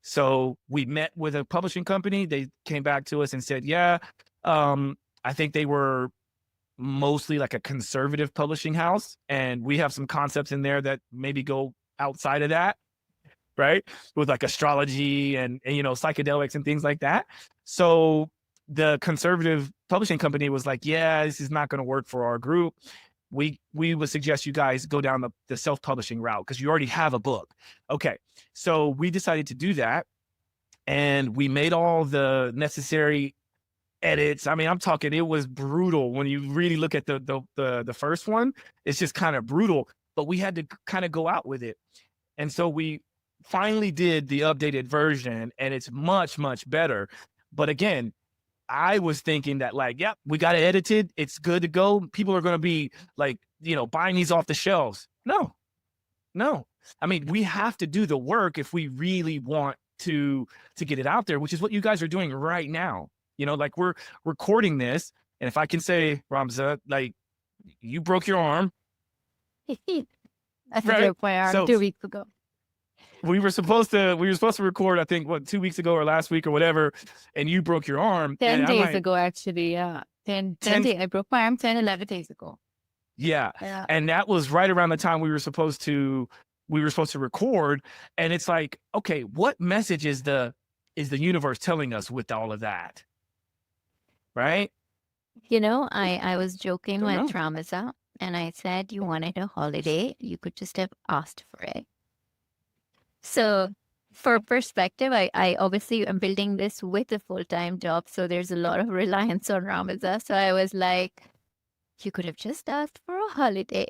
So we met with a publishing company. They came back to us and said, yeah, I think they were mostly like a conservative publishing house. And we have some concepts in there that maybe go outside of that, right? With like astrology and you know, psychedelics and things like that. So the conservative publishing company was like, yeah, this is not going to work for our group. We would suggest you guys go down the self-publishing route because you already have a book. Okay, so we decided to do that, and we made all the necessary edits. I mean, I'm talking, it was brutal when you really look at the first one. It's just kind of brutal, but we had to kind of go out with it, and so we finally did the updated version, and it's much, much better. But again, I was thinking that like, yep, we got it edited. It's good to go. People are going to be like, you know, buying these off the shelves. No. I mean, we have to do the work if we really want to get it out there, which is what you guys are doing right now. You know, like we're recording this. And if I can say, Rameza, like you broke your arm. I Right. broke my arm So- 2 weeks ago. We were supposed to record, I think, 2 weeks ago or last week or whatever, and you broke your arm. 10 and I'm days like, ago, actually. Yeah. 10 10 days. I broke my arm 11 days ago. Yeah. Yeah. And that was right around the time we were supposed to record. And it's like, okay, what message is the universe telling us with all of that? Right? You know, I was joking Don't with know. Rameza, and I said you wanted a holiday, you could just have asked for it. So for perspective, I obviously am building this with a full-time job, so there's a lot of reliance on Rameza. So I was like, you could have just asked for a holiday.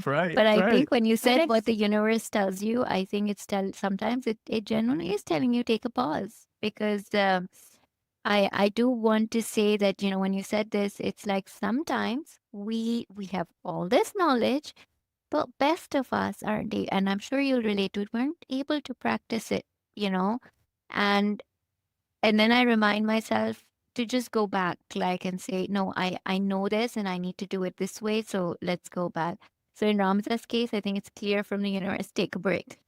Right. But I right. think when you said Correct. what the universe tells you, I think sometimes it genuinely is telling you take a pause, because I do want to say that, you know, when you said this, it's like sometimes we have all this knowledge, but best of us aren't, and I'm sure you'll relate to it, weren't able to practice it, you know, and then I remind myself to just go back, like, and say, no, I know this and I need to do it this way, so let's go back. So in Ramza's case, I think it's clear from the universe, take a break.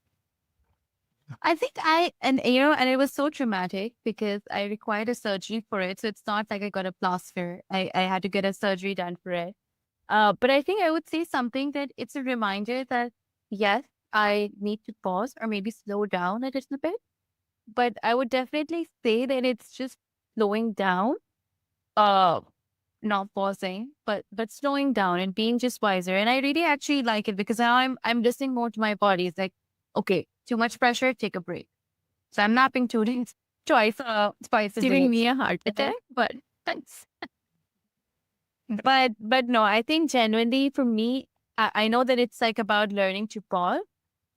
I think and it was so traumatic because I required a surgery for it. So it's not like I got a plaster. I had to get a surgery done for it. But I think I would say something that it's a reminder that, yes, I need to pause or maybe slow down a little bit. But I would definitely say that it's just slowing down not pausing, but slowing down and being just wiser. And I really actually like it because now I'm listening more to my body. It's like, okay, too much pressure, take a break. So I'm napping 2 days, twice a Giving day. me a heart attack, but thanks. But no, I think genuinely for me, I know that it's like about learning to pause,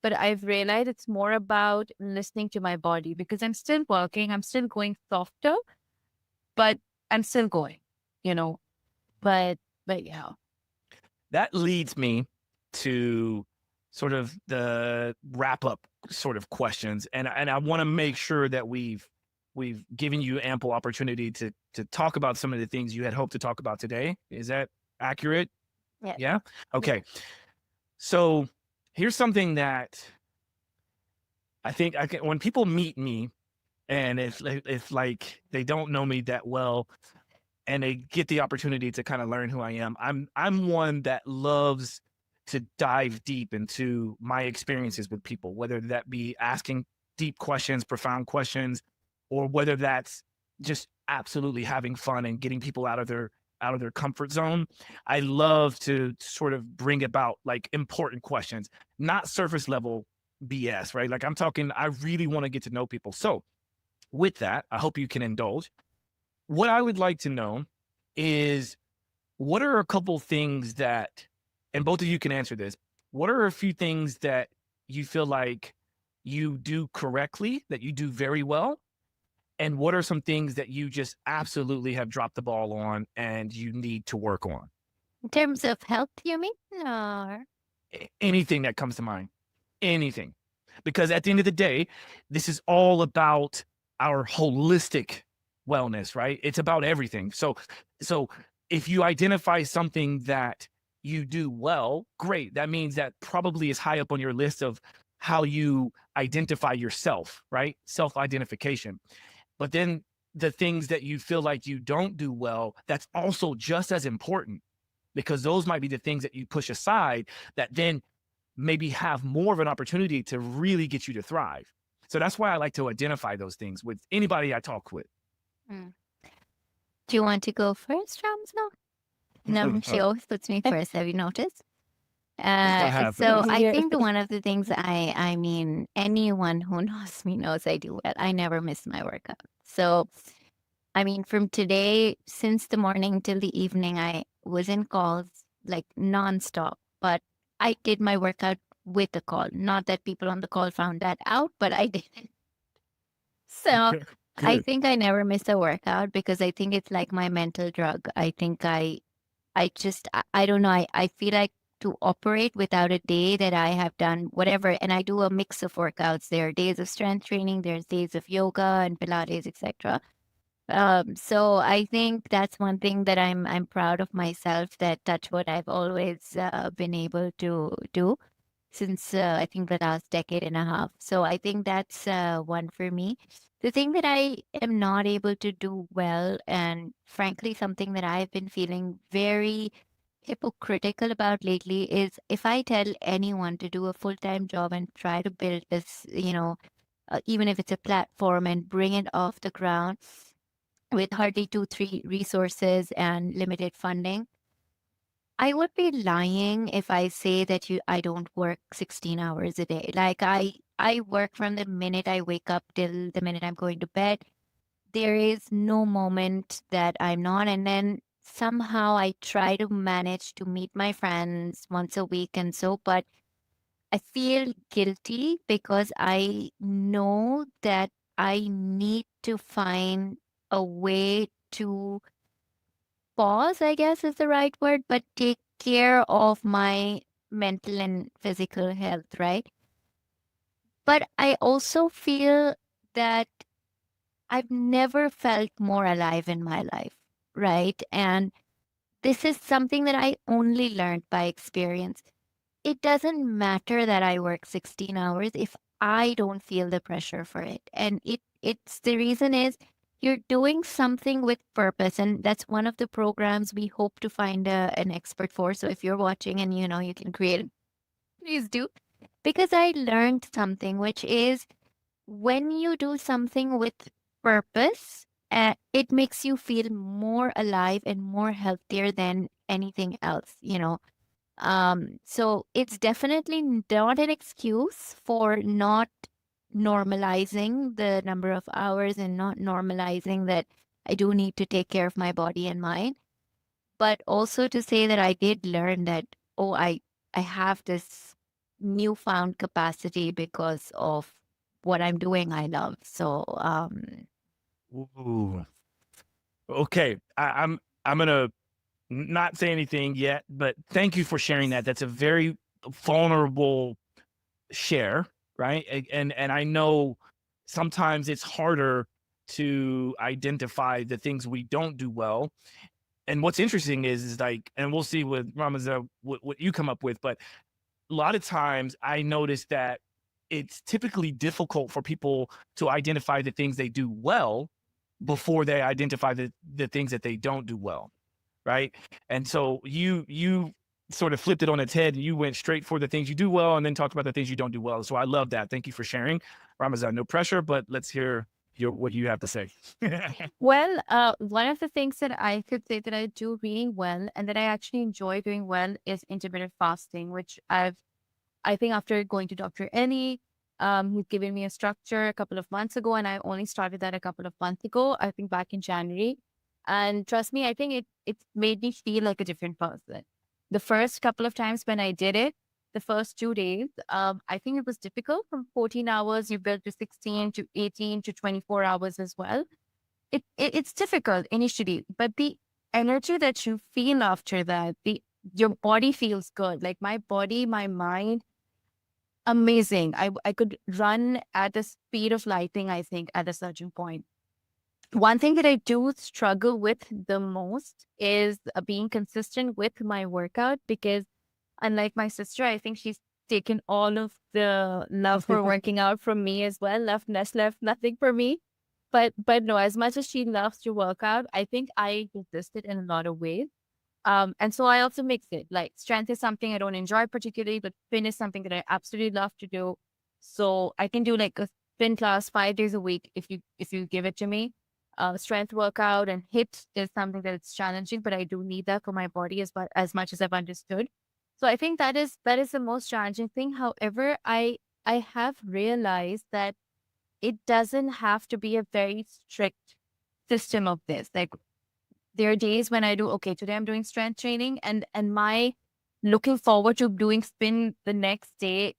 but I've realized it's more about listening to my body because I'm still working, I'm still going softer, but I'm still going, you know. But yeah. That leads me to sort of the wrap up sort of questions. And I want to make sure that we've given you ample opportunity to talk about some of the things you had hoped to talk about today. Is that accurate? Yeah. Yeah. Okay. So here's something that I think when people meet me and it's like they don't know me that well and they get the opportunity to kind of learn who I am. I'm one that loves to dive deep into my experiences with people, whether that be asking deep questions, profound questions, or whether that's just absolutely having fun and getting people out of their comfort zone. I love to sort of bring about like important questions, not surface level BS, right? Like I'm talking, I really want to get to know people. So with that, I hope you can indulge. What I would like to know is what are a couple things that, and both of you can answer this, what are a few things that you feel like you do correctly, that you do very well? And what are some things that you just absolutely have dropped the ball on and you need to work on? In terms of health, you mean? Or Anything that comes to mind, anything. Because at the end of the day, this is all about our holistic wellness, right? It's about everything. So if you identify something that you do well, great. That means that probably is high up on your list of how you identify yourself, right? Self-identification. But then the things that you feel like you don't do well, that's also just as important because those might be the things that you push aside that then maybe have more of an opportunity to really get you to thrive. So that's why I like to identify those things with anybody I talk with. do you want to go first, Ramza? No, she always puts me first. Have you noticed? have. So I think one of the things I mean, anyone who knows me knows I do well. I never miss my workout. So, I mean, from today, since the morning till the evening, I was in calls like nonstop, but I did my workout with the call. Not that people on the call found that out, but I did. So I think I never miss a workout because I think it's like my mental drug. I think I don't know. I feel like to operate without a day that I have done whatever, and I do a mix of workouts. There are days of strength training, there's days of yoga and Pilates, etc. So I think that's one thing that I'm proud of myself, that touch what I've always been able to do since I think the last decade and a half. So I think that's one for me. The thing that I am not able to do well, and frankly, something that I've been feeling very hypocritical about lately, is if I tell anyone to do a full-time job and try to build this, even if it's a platform and bring it off the ground with hardly 2, 3 resources and limited funding, I would be lying if I say that I don't work 16 hours a day. Like I work from the minute I wake up till the minute I'm going to bed. There is no moment that I'm not. And then somehow I try to manage to meet my friends once a week and so, but I feel guilty because I know that I need to find a way to pause, I guess is the right word, but take care of my mental and physical health, right? But I also feel that I've never felt more alive in my life, right? And this is something that I only learned by experience. It doesn't matter that I work 16 hours if I don't feel the pressure for it. And it's the reason is you're doing something with purpose. And that's one of the programs we hope to find an expert for. So if you're watching and you can create it, please do. Because I learned something, which is when you do something with purpose it makes you feel more alive and more healthier than anything else, so it's definitely not an excuse for not normalizing the number of hours and not normalizing that I do need to take care of my body and mind, but also to say that I did learn that, oh, I have this newfound capacity because of what I'm doing I love. So Ooh. Okay. I'm gonna not say anything yet, but thank you for sharing that. That's a very vulnerable share, right? And I know sometimes it's harder to identify the things we don't do well. And what's interesting is like, and we'll see with Rameza what you come up with, but a lot of times I notice that it's typically difficult for people to identify the things they do well before they identify the things that they don't do well, right? And so you sort of flipped it on its head and you went straight for the things you do well and then talked about the things you don't do well. So I love that. Thank you for sharing. Ramazan, no pressure, but let's hear what you have to say. Well, one of the things that I could say that I do really well and that I actually enjoy doing well is intermittent fasting, which I think after going to Dr. Ellie, he's given me a structure a couple of months ago, and I only started that a couple of months ago, I think back in January. And trust me, I think it made me feel like a different person. The first couple of times when I did it, the first 2 days, I think it was difficult. From 14 hours, you build to 16 to 18 to 24 hours as well. It's difficult initially, but the energy that you feel after that, your body feels good. Like my body, my mind, amazing. I could run at the speed of lightning, I think, at a certain point. One thing that I do struggle with the most is being consistent with my workout, because unlike my sister, I think she's taken all of the love for working out from me as well. Left nothing for me. But no, as much as she loves to work out, I think I resist it in a lot of ways. And so I also mix it. Like strength is something I don't enjoy particularly, but spin is something that I absolutely love to do. So I can do like a spin class 5 days a week if you give it to me. Strength workout and HIIT is something that it's challenging, but I do need that for my body as much as I've understood. So I think that is the most challenging thing. However, I have realized that it doesn't have to be a very strict system of this. Like there are days when I do, okay, today I'm doing strength training, and my looking forward to doing spin the next day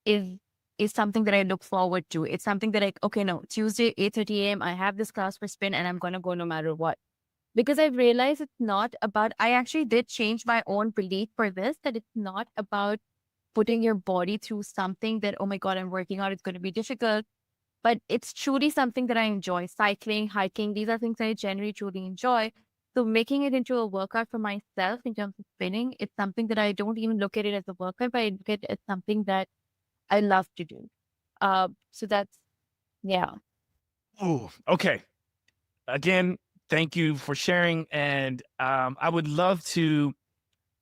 is something that I look forward to. It's something that okay, no, Tuesday, 8:30 a.m., I have this class for spin and I'm going to go no matter what. Because I've realized it's not about, I actually did change my own belief for this, that it's not about putting your body through something that, oh my God, I'm working out, it's going to be difficult. But it's truly something that I enjoy. Cycling, hiking, these are things I generally truly enjoy. So making it into a workout for myself in terms of spinning, it's something that I don't even look at it as a workout, but I look at it as something that I love to do. So that's, yeah. Oh, okay. Again, thank you for sharing. And I would love to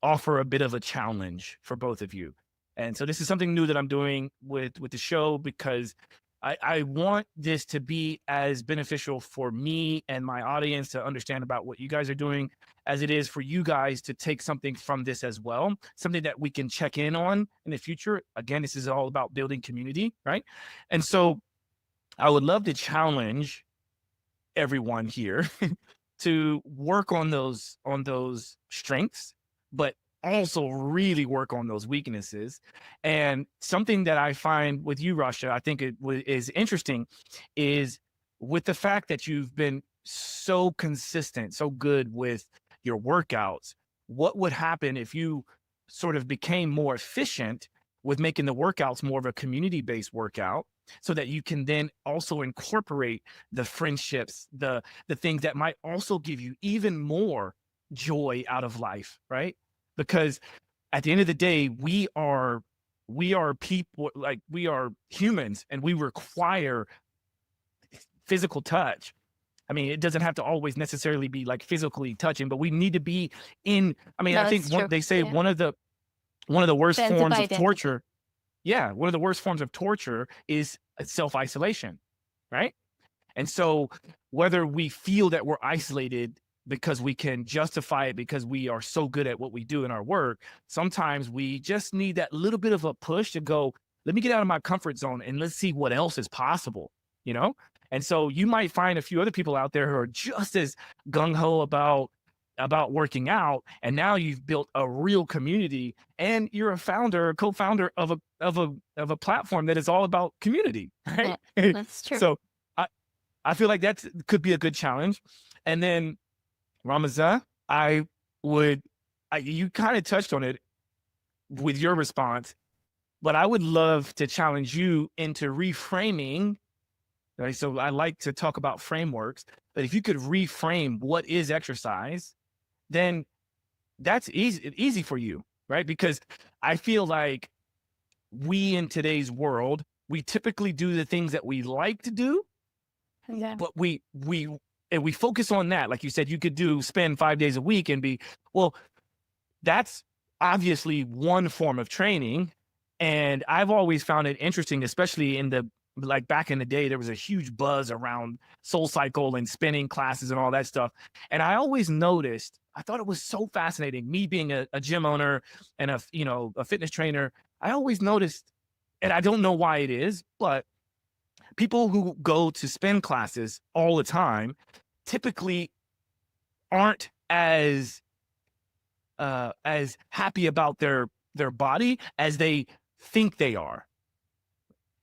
offer a bit of a challenge for both of you. And so this is something new that I'm doing with the show, because I want this to be as beneficial for me and my audience to understand about what you guys are doing as it is for you guys to take something from this as well, something that we can check in on in the future. Again, this is all about building community, right? And so I would love to challenge everyone here to work on those strengths, but also really work on those weaknesses. And something that I find with you, Rasha, I think is interesting, is with the fact that you've been so consistent, so good with your workouts. What would happen if you sort of became more efficient with making the workouts more of a community-based workout, so that you can then also incorporate the friendships, the things that might also give you even more joy out of life, right? Because at the end of the day, we are people, like we are humans, and we require physical touch. I mean, it doesn't have to always necessarily be like physically touching, but we need to be in. I mean, No, I think it's true. they say Yeah. one of the worst Sense of forms of identity. torture. Yeah, one of the worst forms of torture is self-isolation, right? And so whether we feel that we're isolated because we can justify it because we are so good at what we do in our work, sometimes we just need that little bit of a push to go, let me get out of my comfort zone and let's see what else is possible, you know? And so you might find a few other people out there who are just as gung-ho about working out, and now you've built a real community, and you're a founder, a co-founder of a platform that is all about community, right? Yeah, that's true. So I feel like that could be a good challenge. And then Rameza, you kind of touched on it with your response, but I would love to challenge you into reframing. Right? So I like to talk about frameworks, but if you could reframe what is exercise, then that's easy for you, right? Because I feel like we in today's world, we typically do the things that we like to do, Yeah. but we focus on that. Like you said, you could spend 5 days a week and well, that's obviously one form of training. And I've always found it interesting, especially like back in the day, there was a huge buzz around SoulCycle and spinning classes and all that stuff. And I always noticed, I thought it was so fascinating, me being a gym owner and a fitness trainer, I always noticed, and I don't know why it is, but people who go to spin classes all the time typically aren't as happy about their body as they think they are.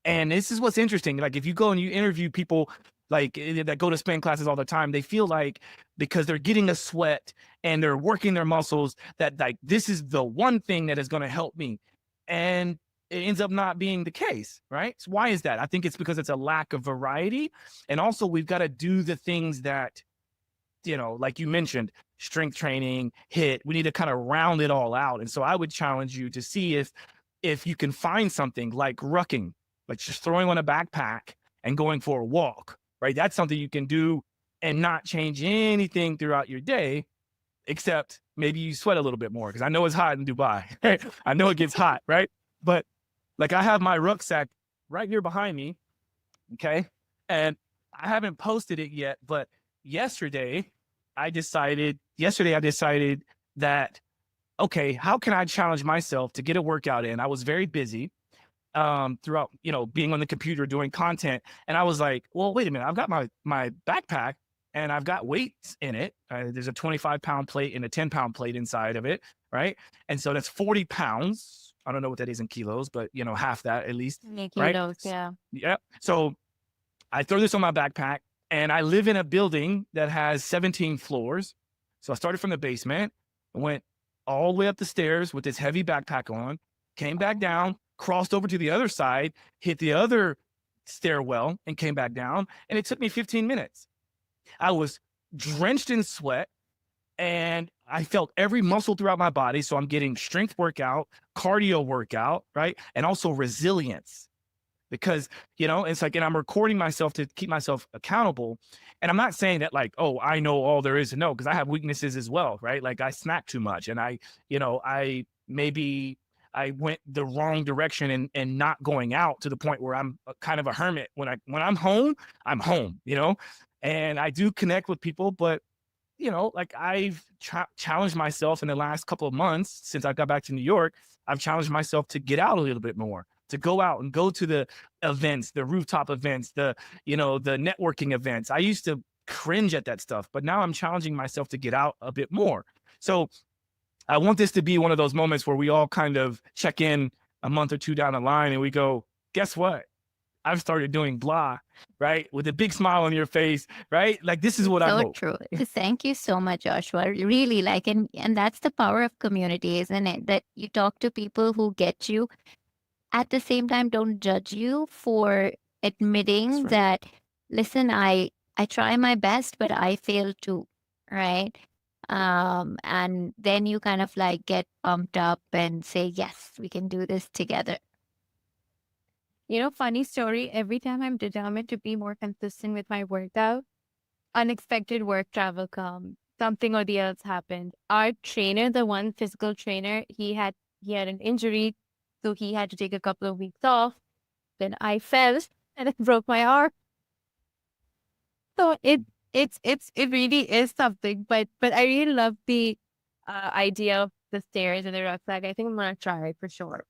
And this is what's interesting. Like if you go and you interview people like that go to spin classes all the time, they feel like because they're getting a sweat and they're working their muscles, that like this is the one thing that is going to help me. And it ends up not being the case, right? So why is that? I think it's because it's a lack of variety. And also we've got to do the things that, like you mentioned, strength training, HIIT, we need to kind of round it all out. And so I would challenge you to see if you can find something like rucking, like just throwing on a backpack and going for a walk, right? That's something you can do and not change anything throughout your day, except maybe you sweat a little bit more because I know it's hot in Dubai. I know it gets hot, right? But like I have my rucksack right here behind me, okay? And I haven't posted it yet, but yesterday I decided that, okay, how can I challenge myself to get a workout in? I was very busy throughout, being on the computer doing content. And I was like, well, wait a minute, I've got my backpack and I've got weights in it. There's a 25-pound plate and a 10-pound plate inside of it, right? And so that's 40 pounds. I don't know what that is in kilos, but half that at least, right? Kilos, yeah. Yeah. So I throw this on my backpack, and I live in a building that has 17 floors. So I started from the basement, went all the way up the stairs with this heavy backpack on, came back down, crossed over to the other side, hit the other stairwell, and came back down. And it took me 15 minutes. I was drenched in sweat, and I felt every muscle throughout my body. So I'm getting strength workout, cardio workout, right? And also resilience. Because, it's like, and I'm recording myself to keep myself accountable. And I'm not saying that like, oh, I know all there is to know, because I have weaknesses as well, right? Like I snack too much, and I went the wrong direction and not going out to the point where I'm kind of a hermit. When I'm home, and I do connect with people, but like I've challenged myself in the last couple of months since I got back to New York. I've challenged myself to get out a little bit more, to go out and go to the events, the rooftop events, the networking events. I used to cringe at that stuff, but now I'm challenging myself to get out a bit more. So I want this to be one of those moments where we all kind of check in a month or two down the line and we go, guess what? I've started doing blah, right? With a big smile on your face, right? Like this is what I hope. So true. Thank you so much, Joshua. Really, like, and that's the power of community, isn't it? That you talk to people who get you, at the same time don't judge you for admitting right. that, listen, I try my best, but I fail too, right? And then you kind of like get pumped up and say, yes, we can do this together. Funny story, every time I'm determined to be more consistent with my workout, unexpected work travel comes. Something or the else happened. Our trainer, the one physical trainer, he had an injury, so he had to take a couple of weeks off. Then I fell and it broke my arm. So it really is something, but I really love the idea of the stairs and the rucksack. I think I'm gonna try it for sure.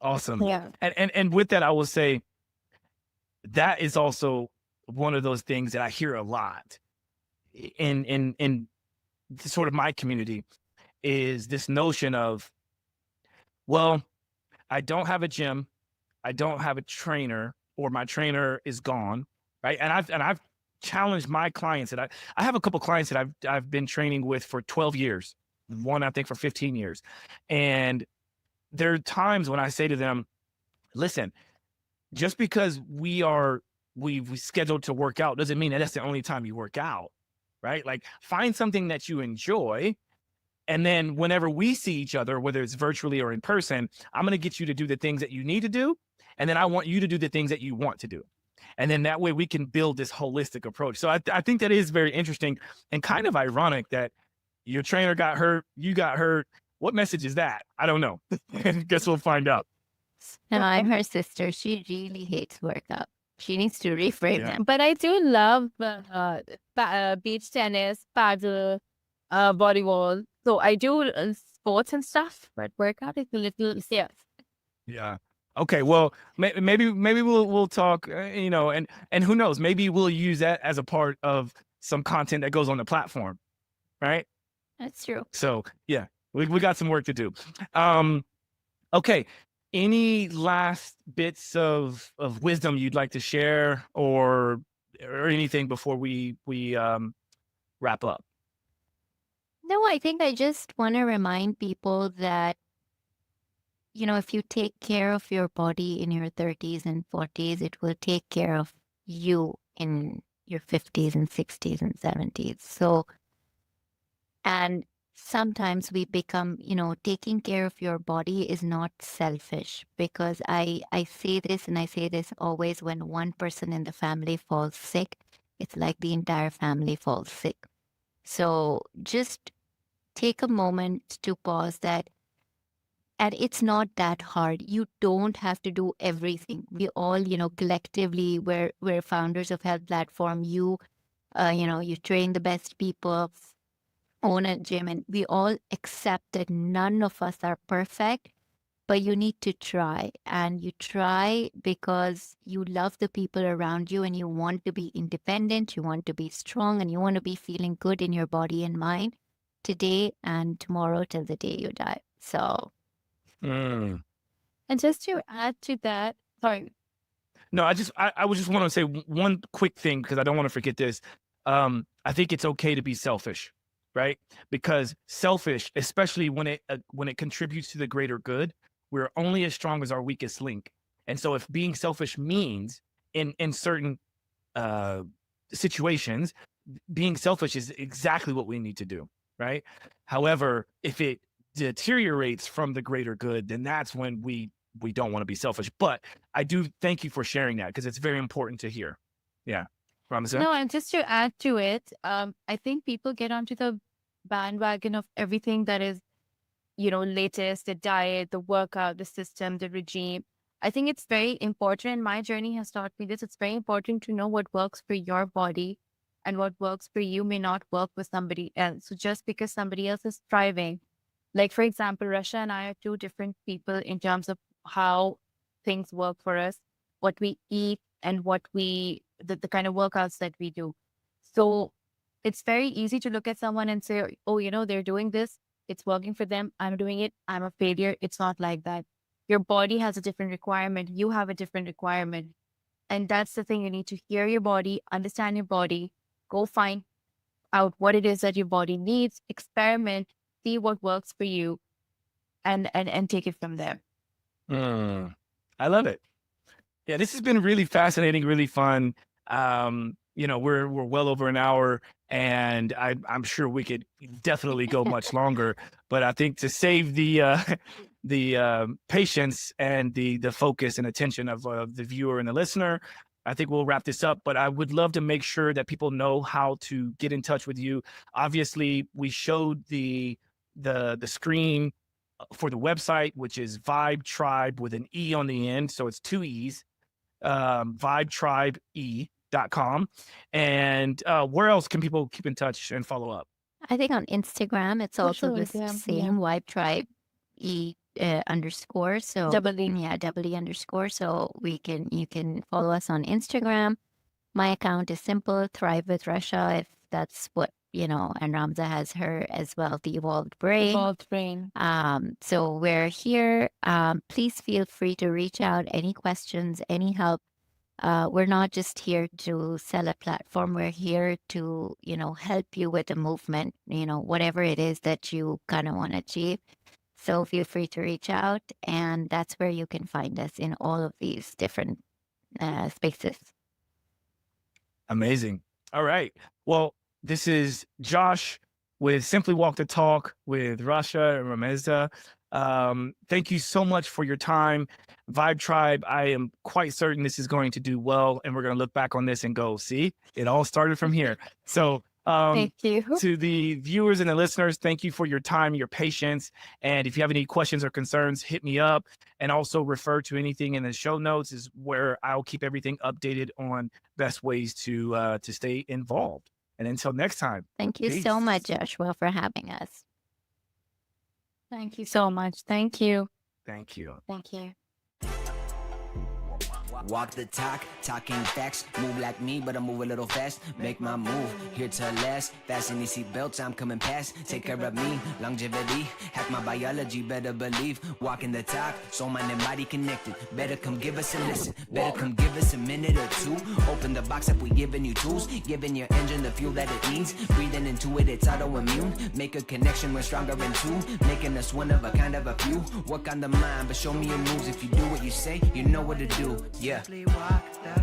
Awesome. Yeah. And with that, I will say that is also one of those things that I hear a lot in sort of my community, is this notion of, well, I don't have a gym, I don't have a trainer, or my trainer is gone, right? And I've challenged my clients that I have a couple clients that I've been training with for 12 years, one I think for 15 years. And there are times when I say to them, listen, just because we scheduled to work out doesn't mean that that's the only time you work out, right? Like, find something that you enjoy. And then whenever we see each other, whether it's virtually or in person, I'm going to get you to do the things that you need to do. And then I want you to do the things that you want to do. And then that way we can build this holistic approach. So I think that is very interesting and kind of ironic that your trainer got hurt, you got hurt. What message is that? I don't know. Guess we'll find out. No, I'm her sister. She really hates workout. She needs to reframe Yeah. that. But I do love beach tennis, paddle, volleyball. So I do sports and stuff, but workout is a little Yeah. Okay. Well, maybe we'll talk. And who knows? Maybe we'll use that as a part of some content that goes on the platform, right? That's true. So yeah, we got some work to do. Okay. Any last bits of wisdom you'd like to share, or anything before we wrap up? No, I think I just want to remind people that, if you take care of your body in your 30s and 40s, it will take care of you in your 50s and 60s and 70s. So, and sometimes we become, taking care of your body is not selfish, because I say this, and I say this always: when one person in the family falls sick, it's like the entire family falls sick. So just take a moment to pause that. And it's not that hard. You don't have to do everything. We all, collectively, we're founders of Health Platform. You train the best people, own a gym, and we all accept that none of us are perfect, but you need to try. And you try because you love the people around you, and you want to be independent, you want to be strong, and you want to be feeling good in your body and mind today and tomorrow till the day you die. So. Mm. And just to add to that, sorry. No, I would just want to say one quick thing, because I don't want to forget this. I think it's okay to be selfish, right? Because selfish, especially when it contributes to the greater good, we're only as strong as our weakest link. And so if being selfish means in certain situations, being selfish is exactly what we need to do, right? However, if it deteriorates from the greater good, then that's when we don't want to be selfish. But I do thank you for sharing that, because it's very important to hear. Yeah. Rameza? No, and just to add to it, I think people get onto the bandwagon of everything that is, latest, the diet, the workout, the system, the regime. I think it's very important, and my journey has taught me this. It's very important to know what works for your body, and what works for you may not work with somebody else. So just because somebody else is thriving, like, for example, Rasha and I are two different people in terms of how things work for us, what we eat, and what the kind of workouts that we do. So it's very easy to look at someone and say, oh, they're doing this, it's working for them, I'm doing it, I'm a failure. It's not like that. Your body has a different requirement. You have a different requirement. And that's the thing. You need to hear your body, understand your body, go find out what it is that your body needs, experiment, see what works for you, and take it from there. I love it. Yeah, this has been really fascinating, really fun. We're well over an hour, and I'm sure we could definitely go much longer. But I think to save the patience and the focus and attention of the viewer and the listener, I think we'll wrap this up. But I would love to make sure that people know how to get in touch with you. Obviously, we showed the screen for the website, which is Vibe Tribe with an E on the end. So it's two E's, vibetribe.e Healthspan.com. And where else can people keep in touch and follow up? I think on Instagram, it's also the Instagram, same Vibe Tribe _. So Double E. yeah, _. So you can follow us on Instagram. My account is simple, Thrive with Rasha, if that's what, and Ramza has her as well, the Evolved Brain. Evolved Brain. So we're here. Please feel free to reach out. Any questions, any help. We're not just here to sell a platform. We're here to, help you with the movement, whatever it is that you kind of want to achieve. So feel free to reach out. And that's where you can find us in all of these different spaces. Amazing. All right. Well, this is Josh with Simply Walk the Talk with Rasha and Rameza. Thank you so much for your time. Vibe Tribe, I am quite certain this is going to do well, and we're going to look back on this and go, see, it all started from here. So Thank you. to the viewers and the listeners, thank you for your time, your patience. And if you have any questions or concerns, hit me up, and also refer to anything in the show notes is where I'll keep everything updated on best ways to stay involved. And until next time. Thank you Peace. so much, Joshua, for having us. Thank you so much. Thank you. Thank you. Thank you. Walk the talk, talking facts. Move like me, but I move a little fast. Make my move, here to last. Fasten these seatbelts, I'm coming past. Take care of me, longevity. Hack my biology, better believe. Walking the talk, soul, mind, and body connected. Better come give us a listen. Better come give us a minute or two. Open the box up, we giving you tools. Giving your engine the fuel that it needs. Breathing into it, it's autoimmune. Make a connection, we're stronger in two. Making us one of a kind of a few. Work on the mind, but show me your moves. If you do what you say, you know what to do. Yeah. Simply walk the